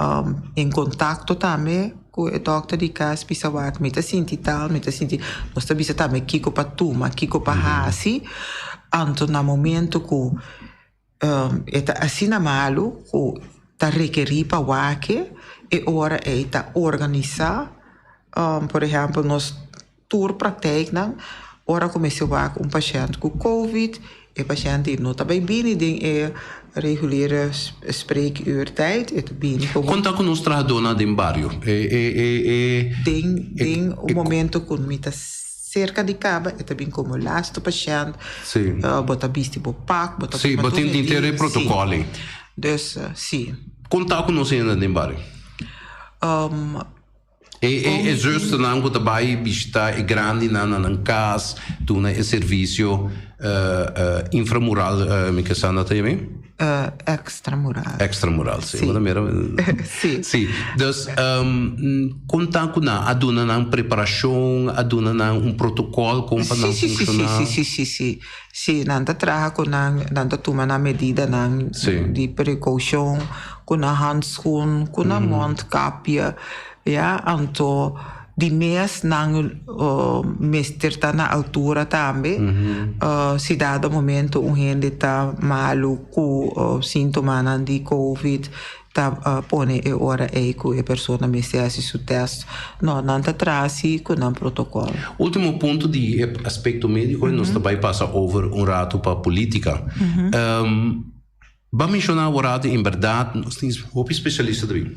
em contato também com o doutor de casa pisa wat meta sinti tal meta sinti nós também também kiko para tuma kiko para hasi anto na momento que eta assim na malo que tá requerir para wake e ora eta organizar por exemplo nós tour praktijk não ora comecei a paciente com COVID e paciente não está bem tem reguliere spreekuurtijd het bem conta com nos trabalhadores de bairro tem o momento que me tá cerca de caba é também como last paciente bota bisti bo pack bota sim bota inteiro protocolo dus sim conta com nos de bairro é justo não que trabalho está é grande na casa tu na serviço inframural me que sana também extramural sim sim dus conta com na aduna na preparação aduna na protocolo como para funcionar sim nanta traga com nanta toma na medida de precaução com na handschoen com na mondkapje então de mês não mister tá na altura também se dado momento gente tá maluco sintoma de covid tá pone hora que a pessoa me se assiste o teste não tá trazi com um protocolo último ponto de aspecto médico nós também passa over rato para política vamos mencionar o rato em verdade nós temos um especialista também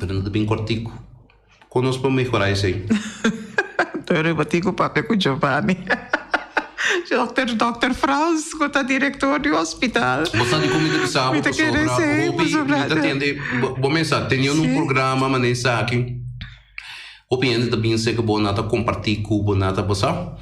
pero não bem cortico conosco para melhorar isso aí eu rebati com o papel com Giovanni Dr. Franz, que é diretor do hospital. Você de comida que sabe, você atende, vou pensar, tem um programa, mas aqui, o cliente também sei que vou nada compartilhar com o nada passar.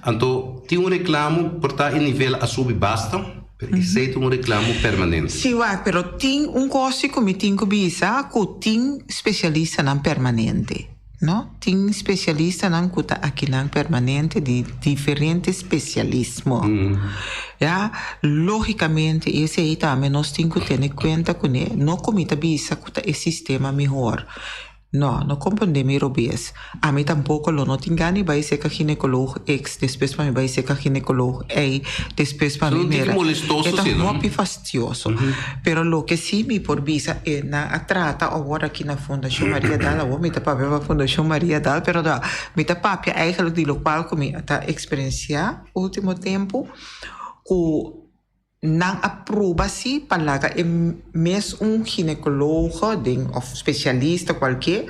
Então, tem reclamo por estar em nível a subir basta, exceto reclamo permanente. Sim, pero tem coisa que me tem que bisa, que tem especialista não permanente. No? Tem especialista não que aqui não permanente de diferentes especialismos. Ja? Logicamente, esse aí também nós temos que ter em conta que não comita bisa que o sistema melhor. No compreendemos europeus. A mim tampouco não tem gani vai ser que ginecólogo X, depois para mim vai ser que ginecólogo Y, depois para mim era. É muito fastidioso. Pero lo que sim me por visa é na trata agora aqui na Fundação Maria Dal, ou me tá papel a Fundação Maria Dal, pero da me tá papel eigenlijk de local que me tá experienciar último tempo que não aprova-se para mesmo ginecólogo ou especialista qualquer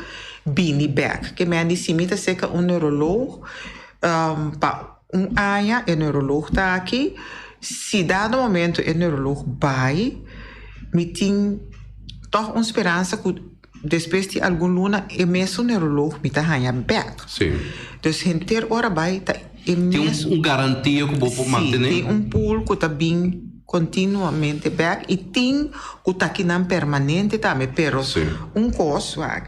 bini back que me adicimita ser que neurologo para área neurologo tá aqui se dado momento neurologo vai me tem toch esperança que depois de algum luna mesmo neurologo me tá ganha back sim então gente hora vai tá tem garantia que vou manter tem pool que tá bem continuamente back e tem o taquinam permanente também, pero coisa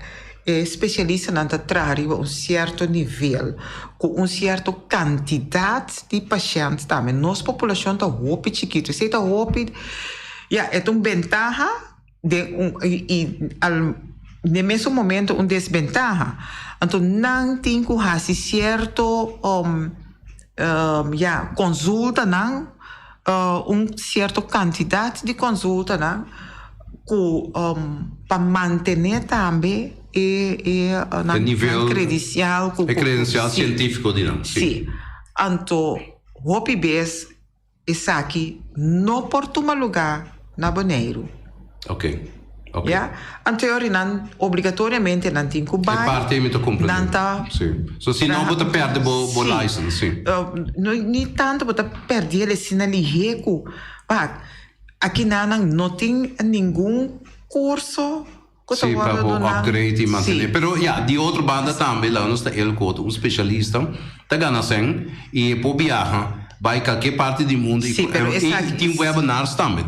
é especialista não traz certo nível, com certa quantidade de pacientes também. Nossa população está muito chiquita, se está muito, é uma ventaja e no mesmo momento uma desventaja. Então não tem que fazer certo consulta não certa quantidade de consulta para manter também o nível credencial científico sim então o PBS é aqui não por tomar lugar na Bonaire anterior não obrigatoriamente não tem que vai parte me to compreender so se não bota perde bo license nem tanto bota perder ele sina ligeco aqui não tem nenhum curso sim para upgrade e manter pero de outra banda também lá nós está ele com especialista tá ganhando e por viajar vai qualquer parte do mundo e tem webinars também.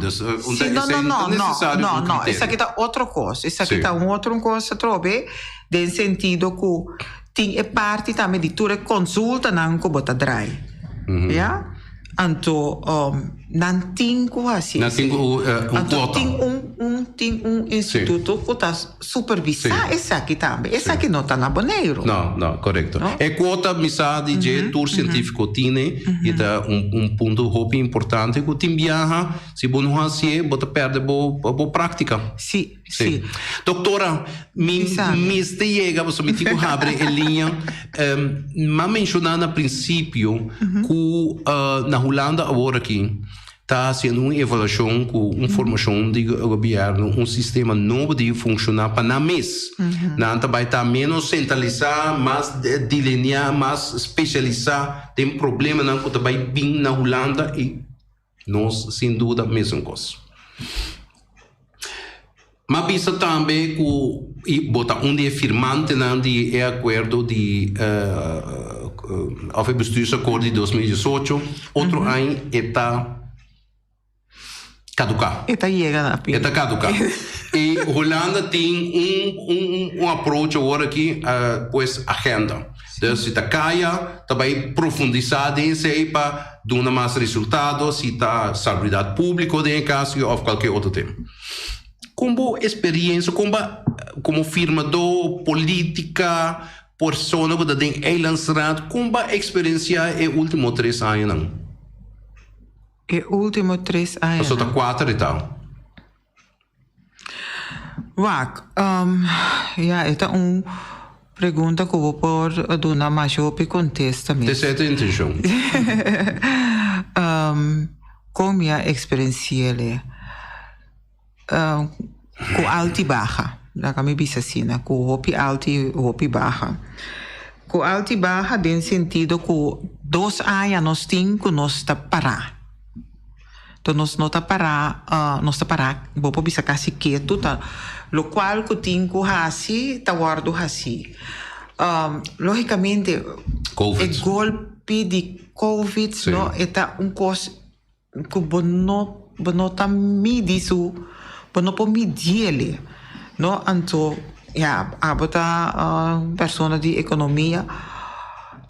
Não. Isso aqui está outra coisa. Isso aqui está outra coisa, trobe, no sentido que tem parte também de toda consulta não que bota dry. Então, não tem assim. Não tem quota. Tem instituto que está supervisar esse aqui também. Esse aqui não está na Bonaire. Não, correto. É quota missa de tour científico tine e é ponto muito importante que tem viaja se bom não assim bota perde boa prática. Sim. Doutora, me chega você me tico abre a linha mas mencionando a princípio que na Holanda agora aqui está sendo uma avaliação com uma formação do governo, sistema novo de funcionar para na mês. Não vai estar menos centralizar, mais delinear, mais especializar. Tem problema não que vai vir na Holanda e nós sem dúvida mesma coisa. Mas pensa também que botar dia firmante não de acordo de bestuursacordo de 2018, outro ano está caducar. Está caducar. E Holanda tem approach agora aqui, pues agenda. Então, se está caia, vai profundizar nisso aí para dar mais resultados, se está salubridade pública em caso ou qualquer outro tema. Como experiência, como firmador, política, persona que tem lançado, como experiência é último 3 anos não? E último 3 anos. Só tá 4 e tal. Esta é pergunta que eu vou pôr na maior contexto mesmo. Essa é a intenção. Com minha experiência, com alta e baixa, da minha bisacina, com hopi alta e hopi baixa. Com alta e baixa, no sentido que 2 anos nós temos que nós está parar. Então nós não está parar, vou para bisa kasi quieto, tá? Lo qual que tem que fazer, tá guardo assim. Logicamente, COVID. o golpe de COVID, Sim. não, é coisa que não tá medido, não pode medir ele, não? Então, a pessoa de economia.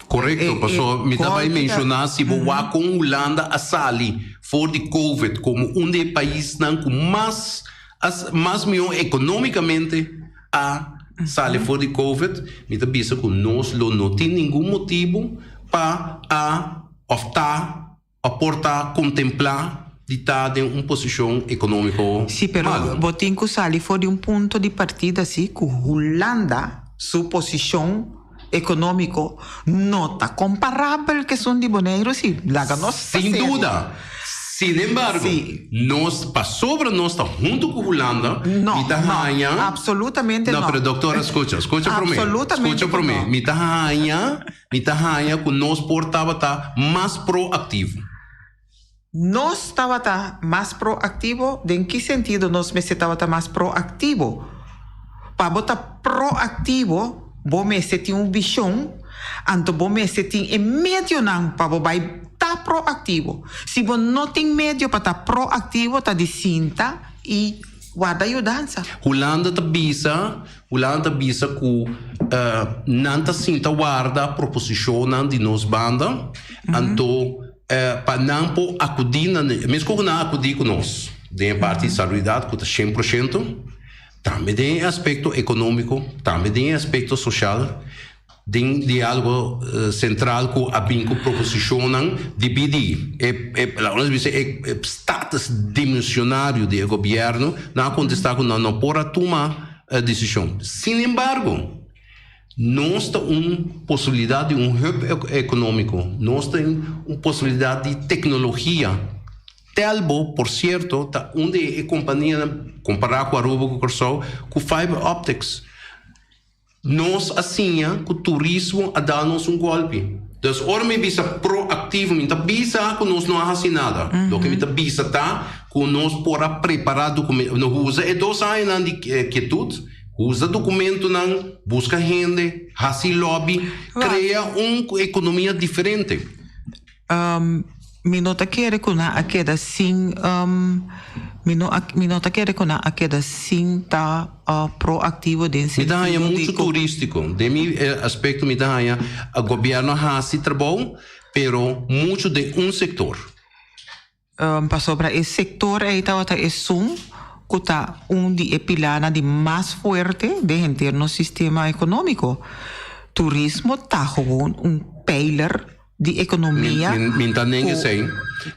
Correto, pastor. Me estava a mencionar se boa com Holanda a sali for de COVID como dos países com mais melhor economicamente a sali for de COVID. Me está bisa que nós não tem nenhum motivo para optar, aportar, contemplar de estar em uma posição econômica. Sim, pero botin que sali for de ponto de partida assim que Holanda, sua posição econômico não está comparável que são de Bonaire, sim. Sem dúvida. Sin embargo, nós passou para nós estar junto com a Holanda. Não, absolutamente não. Não, pero doutora, escuta para mim. Escuta para mim. Me tá ranha que nós portava estar mais proativo. Nós estava mais proativo. De em que sentido nós estava mais proativo? Para botar proativo, você tem uma visão, então você tem médio para você estar proativo. Se você não tem médio para estar proativo, está de cinta e guarda ajudança. Holanda está bisa que não cinta guarda proposição de nos banda, então para não acudir, mesmo que não acudir com nós, de parte de saúde, que está 100%. Também tem aspecto econômico, também tem aspecto social, tem diálogo central que a binco proposicionam dividir. É status dimensionário do governo não contestar que não pode tomar a decisão. Sin embargo, nós temos uma possibilidade de hub econômico, nós temos uma possibilidade de tecnologia. Telbo, por certo, tá onde a companhia comparar com a Aruba com fiber optics. Nós assim, que o turismo a dar-nos golpe. Então, ora me visa proativo, me visa que nós não fazemos nada. Do que me visa tá que nós para preparar documento, não usa é 2 anos de quietude, usa documento não, busca gente, faz lobby, cria uma economia diferente. Minota quer que a queda sim, minota quer que a queda sim tá proativo dentro. Me dá muito turístico. De mi aspecto me dá o governo faz trabalho, pero muito de um setor. Passou para esse setor aí tá é que tá de pilana de mais forte dentro do sistema econômico. Turismo tá como pijler de economia.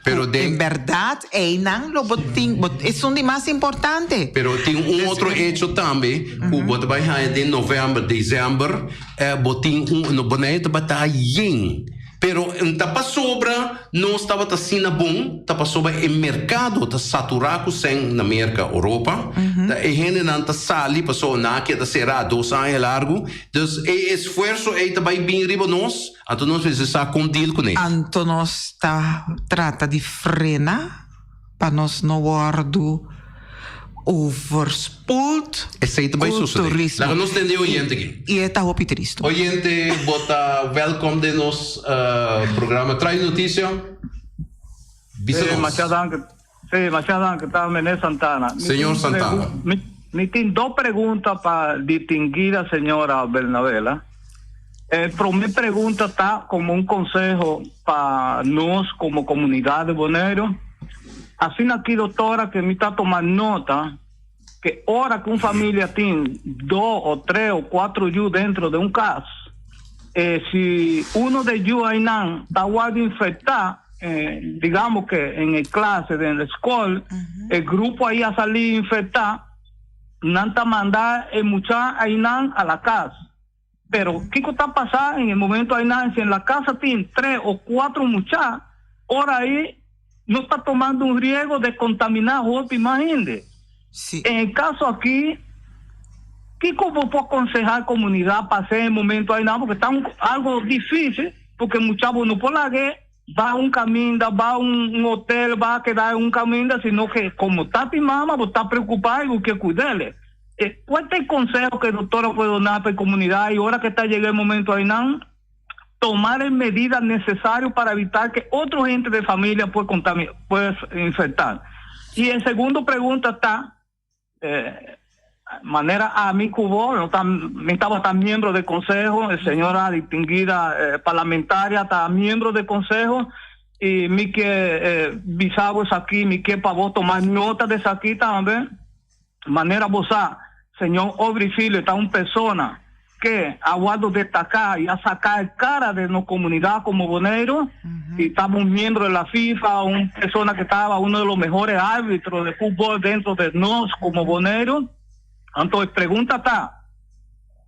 Pero en verdad, es un de más importante. Pero tem outro hecho também, que você vai de novembro, dezembro, no boneto vai estar yin. Pero tapa sobra, não estava assim na bom, tapa sobra o mercado, tá saturado sem na América, Europa. E gente não tá sali, passou na que tá será 2 anos largo. Então, o esforço aí também bem riba nós, então nós precisamos condir com ele. Então nós trata de frenar para nós não guardo overspoeld o turismo. Nós temos oyente aqui. E está muito triste. Oyente, bota welcome de nos programa Traz Notícia. Machado Anque, está Mené Santana. Senhor Santana. Me tenho 2 perguntas para distinguir a senhora Bernabela. Pero mi pergunta está como um conselho para nós como comunidade de Bonaire. Assim aqui, doutora, que me está tomando nota que hora que uma família tem 2 ou 3 ou 4 yu dentro de um caso, se um de yu aí não está a infectar, digamos que em classe, em escola, o grupo aí a salir infectar, não está mandar mucha aí não a la casa. Pero, o que está passando em momento aí não, se na casa tem 3 ou 4 muchachos, ora aí não está tomando um riesgo de contaminar outro mais ainda. Sí. Em caso aqui, que como pode aconselhar a comunidade para ser em momento aí não, porque está algo difícil porque muchachos no por la que va a un camino, va a un hotel, va a quedar en un camino, sino que como está tu mamá, vos está preocupada y vos que cuidarle. ¿Cuál es el consejo que el doctor puede donar para la comunidad? Y ahora que está llegando el momento ahí, tomar medidas necesarias para evitar que otra gente de familia pueda infectar. Y en segunda pregunta está, manera a mi cubo, estaba tan miembro del consejo, señora distinguida parlamentaria, está miembro del consejo, y mi que bisavo es aquí, mi que para vos tomar nota de eso aquí también, manera vos, señor Obrifile, está una persona que aguardo destacar y a sacar cara de nuestra comunidad como Boneiro, y estamos un miembro de la FIFA, una persona que estaba uno de los mejores árbitros de fútbol dentro de nos como Boneiro. Entonces, pregunta está,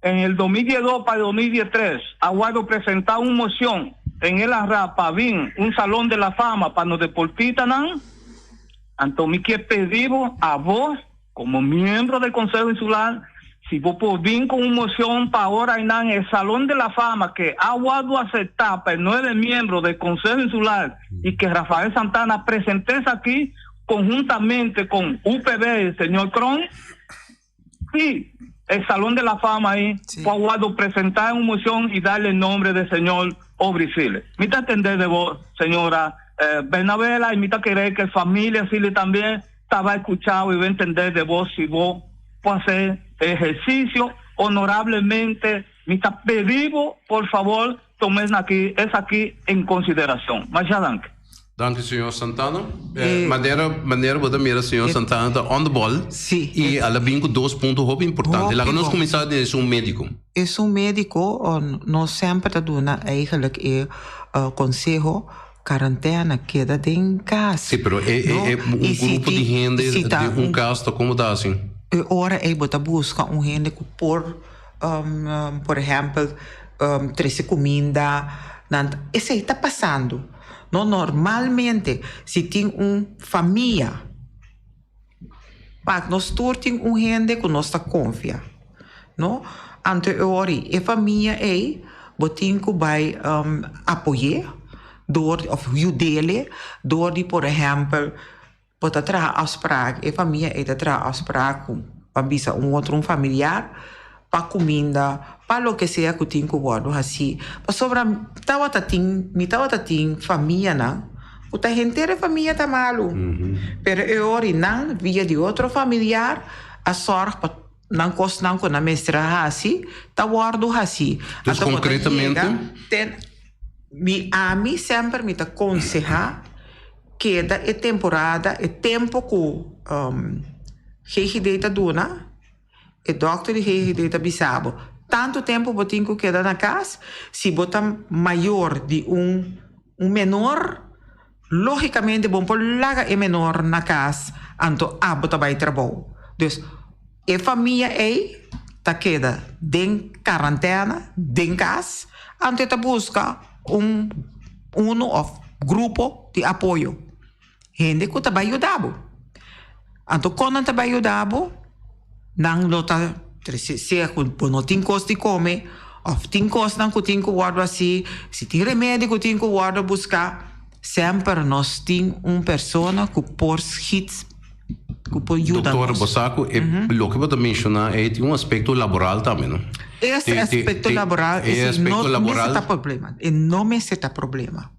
en el 2012 para el 2013, aguardo presentar una moción en el ARRA para vir un salón de la fama para los deportistas, entonces me quiero pedir a vos, como miembro del Consejo Insular, si vos podés vir con una moción para ahora en el Salón de la Fama, que aguardo aceptar para el 9 miembros del Consejo Insular y que Rafael Santana presentes aquí conjuntamente con UPB, el señor Cron, y el Salón de la Fama ahí, pues aguardo presentar una moción y darle el nombre del señor Obrifile. Me está entender de vos, señora Bernabela, y me está querer que familia Sile también estaba escuchado y va a entender de vos si vos puedes hacer ejercicio honorablemente. Me pedimos, por favor, tomen aquí en consideración. Muchas gracias. Dank u, senhor Santana. Maneira você mira, senhor Santana, está on the ball. Sim. E ela vem com 2 pontos muito importantes. Lá nós começamos a médico. É médico, nós sempre damos eigenlijk consejo, quarantena, queda em casa. Sim, pero é grupo de gente de caso, como dá assim? Ora, você busca gente que por exemplo, trazer comida. Isso está passando. No, normalmente, se tem uma família, nós temos uma gente que nós confia, não? Anteriori, a família tem que vai apoiar, door of ajudar, door die, por exemplo, pode trazer afspraak, a família trazer afspraak com, para outro familiar, para comida, para o que seja que tem que guardar assim. Mas sobre tava tem família não, o tá gente da família tá malo. Pero eu não via de outro familiar a sorte para não costar com a mestra assim, tá guardo assim. Então concretamente, a mim sempre me aconselha que é temporada, é tempo que GGD dona. O doctor de GGD bisabo. Tanto tempo você tem que quedar na casa, se você é maior de menor, logicamente, bom por larga é menor na casa, então você vai trabalhar. Então, a família está queda em quarentena, em casa, então você busca grupo de apoio. Gente que vai ajudar. Então, quando você vai ajudar, não lota se não tem coisa de comer, ou tem coisa não tem que guardar assim, se tem remédio que tem que guardar buscar, sempre nós temos uma pessoa que pode hits, que pode ajudar. Doutor Bossaco, o que você mencionou é um aspecto laboral também, não? Esse aspecto laboral não é problema, não é problema.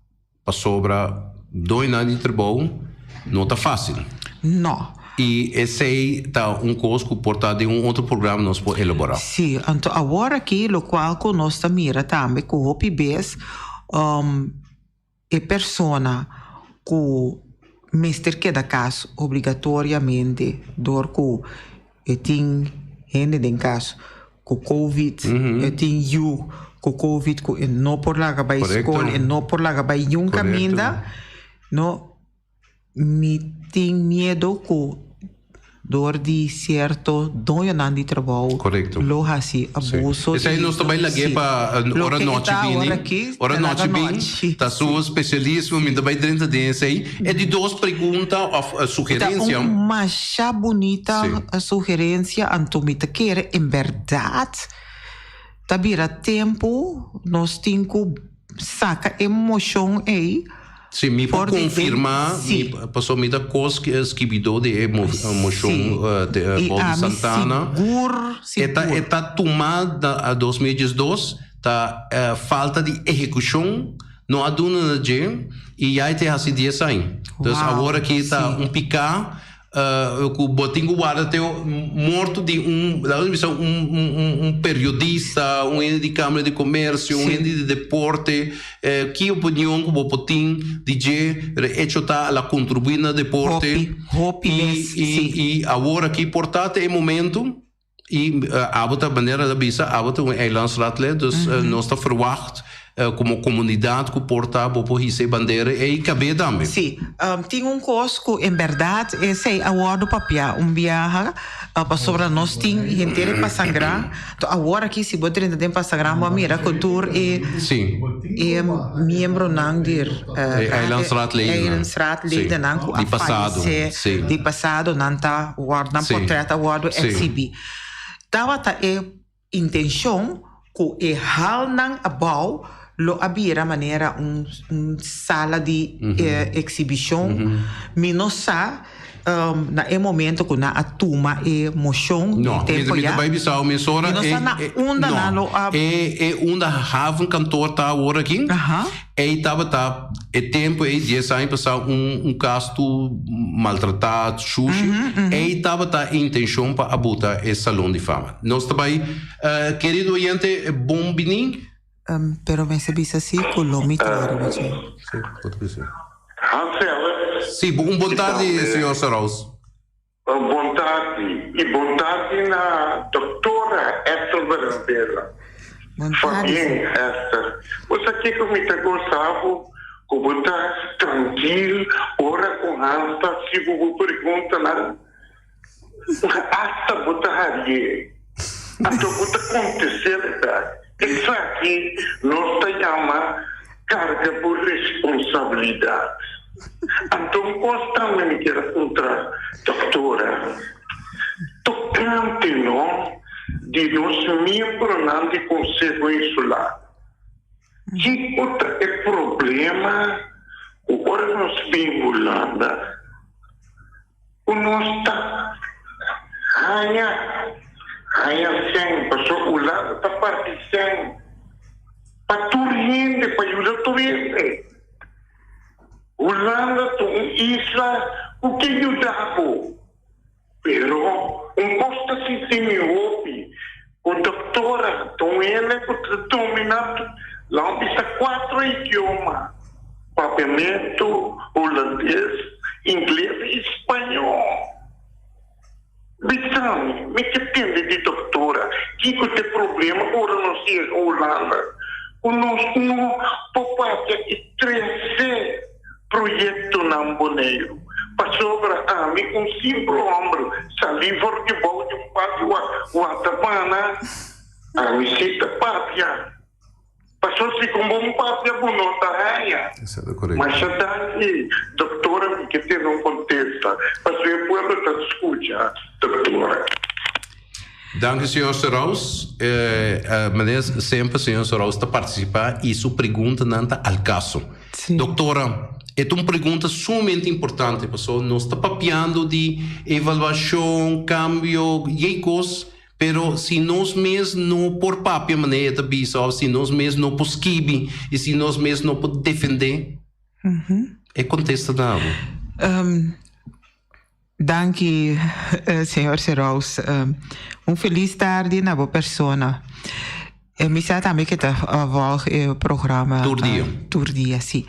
Para sobra 2 anos de trabalho, não está fácil. Não. E esse está coisa que porta de outro programa nós podemos elaborar. Sim, então agora aqui, o qual que nós estamos mira também com o PBS, é pessoa que mestre que da casa obrigatoriamente dor que tem gente em casa com Covid, tem com Covid que não por lá vai escola, e não por lá vai caminho, não me tem medo que dor de certo dono de trabalho. Correto. Lo assim, abuso. Isso aí nós também laguei para hora noite bem. Hora noite bem. Tá sua especialista, me também dentro desse aí. É de 2 perguntas ou sugerência. Uma chá bonita a sugerência, então me quer em verdade. Tá vira tempo, nós temos que saca emoção aí. Sim, me pode confirmar, passou me da coisa que escrevidor de emoção de Baldo Santana. Seguro. Está tomada a 2012, tá falta de execução, não há dúvida de e já tem assim 10 anos. Então agora que está picar, o botinho guarda tem morto de um periodista, um ente de câmara de comércio, um ente de deporte, que opinião que o botinho DJ hecho tá a contribuir no deporte e agora que portate é momento e a maneira da visa a um eilandsratle, dus nós está verwacht como comunidade que porta por receber bandeira e cabe também. Sim, tem coisa que em verdade esse é o do papel, viagem para sobre nós tem gente para sangrar, então agora aqui se botar dentro para sangrar, mas mira cultura e membro não dir Eilandsraad leden não de passado, de passado não tá guarda portrait award exhibi. Tava tá intenção que hal não abau lo abira maneira sala de exibição minosa na momento que na atuma emoção no tempo já vai bisar uma sora onda have cantor tá agora aqui e tava tempo e 10 anos passar caso maltratado sujo e tava intenção para abutar esse salão de fama nós também querido oyente bom binin pero me se bisa assim kilometro Sim, boa tarde, senhor Saros. Boa tarde. E boa tarde na doutora Esther Verandela. Fabienne Esther. Você aqui que me gostava, que você está tranquilo, ora com anta, se você pergunta, não. Hasta você haria. Até você acontecer, isso aqui nós chamamos carga por responsabilidade. Então, consta-me que era contra doutora. Tocante, não, de nosso membro de Conselho Insular. Que outro é problema, o órgão bem Holanda, o nosso está, sem, passou Holanda, está partindo, para tu rende, para ajudar tu rende. Holanda, isla, o que ajudava? Pero, costa sistema OPI, o doutora, ele dominado, lá pisa 4 idiomas, papiamento, holandês, inglês e espanhol. Bitame, me que tem de doutora, que tem problema, ora não sei Holanda, o nosso não pode estressar projeto Namboneiro. Passou para mim com simples ombro, saliva de volta de pátio, Guatemala, a visita pátria. Passou-se como pátria bonota raia. Mas já daqui, doutora, que tem um contexto, passou o povo está escuta, doutora. Dank u, senhor Saros. Mas sempre, senhor Saros, está participar e sua pergunta não está ao caso. Doutora, é uma pergunta sumamente importante, pessoal. Nós estamos papiando de avaliação, cambio, e coisas, mas se nós mesmos não por papia maneira de se nós mesmos não por esquibe e se nós mesmos não por defender, é contestado. Danke, senhor Saros. Feliz tarde na boa persona. Me sa também que está o programa Turdia, sim.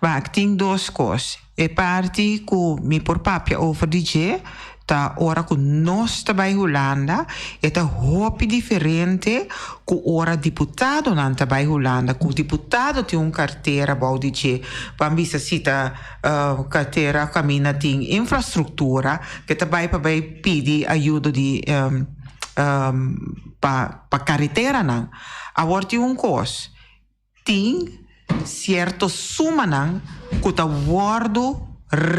Mas tem duas coisas. É parte que me por papia over DJ, tá hora que nós trabalhamos em Holanda, é tá hopi diferente que hora deputado não trabalha em Holanda, que o deputado tem carteira bom DJ, para mim se tá carteira caminha tem infraestrutura, que trabalha para pedir ajuda de para carretera não. Agora tem coisa, tem certo suma não que tá guardo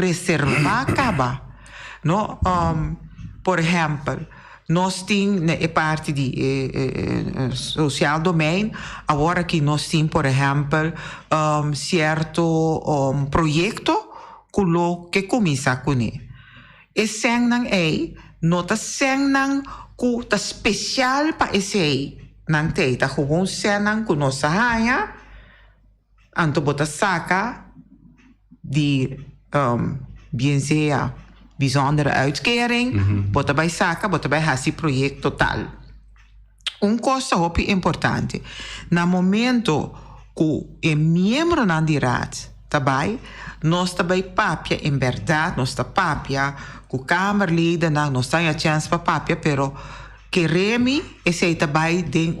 reservar acaba, no por exemplo nós temos a parte de social domain, agora que nós temos, por exemplo, certo projeto que começa com ele. E senang nota senang ku ta special pa esse nang te ta gewoon senang ku nossa haya anto bota saca die bien sea bijzondere uitkering bota bij saca bota bij hasi project total cosa hopi importante na momento ku e membro nan di raad tabai nós também papia em verdade nós tá papia com Kamerleden nós tá a chance para papia pero queremos esse também tem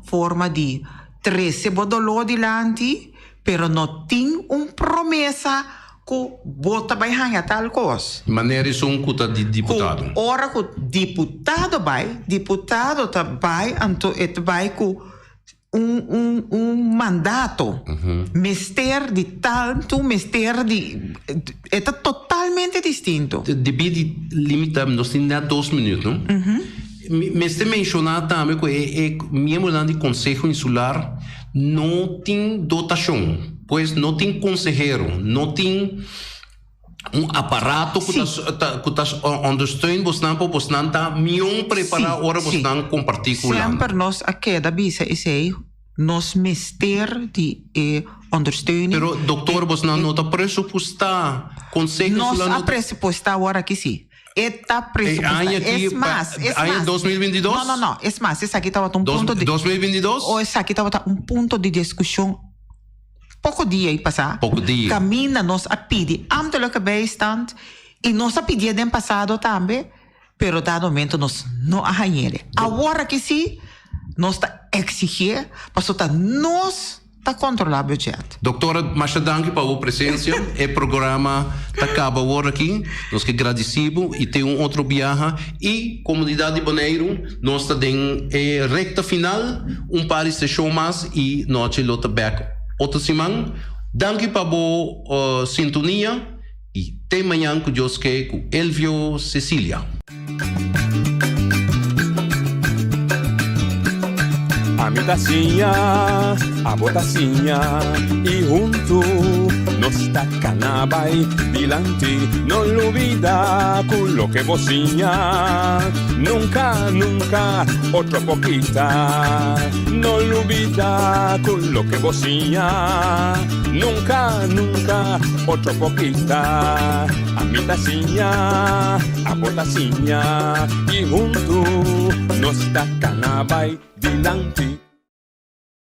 forma de 13 bodolô dilante pero não tem promessa que bota vai ganhar tal coisa maneira são cuta de deputado ora que deputado também anto vai com mandato, mister de tanto, mister de... É totalmente distinto. Devido limitar, nós temos 2 minutos, não? Me você mencionar também que membro do Conselho Insular não tem dotação, pois não tem conselheiro, não tem aparato que está ondersteunando você não está melhor preparado para você não compartilhar. Sempre nós aqui da bisa esse nós mister de ondersteuning. Pero doutor você não está pressupostar conselho nós a pressupostar agora que sim. Está pressupostar. É mais. Em 2022? Não. É mais. Esse aqui estava ponto de 2022? Ou esse aqui estava ponto de discussão. Pouco dia aí passar. Pouco dia. Caminha nós a pedir ambtelijke bijstand e nós a pedir do passado também, pero dado momento nós não arranhamos. Agora que sim, nós está exigir, para nós tá controlar o budget. Doutora, mais danke para a presença. O programa tá acaba agora aqui. Nós que agradecemos e tem outro viagem e comunidade de Bonaire, nós está em recta final, par de sessão mais e nós lota back. Outra semana, danke para a sintonia e até amanhã com Deus que com Elvio Cecília. A mi tacinha, a botacinha e junto nos tacanabay dilante no lo olvida con lo que vocinha nunca, nunca otra poquita no lo olvida con lo que vocinha nunca, nunca otra poquita a mi tacinha, a botacinha y junto nos tacanabay dilante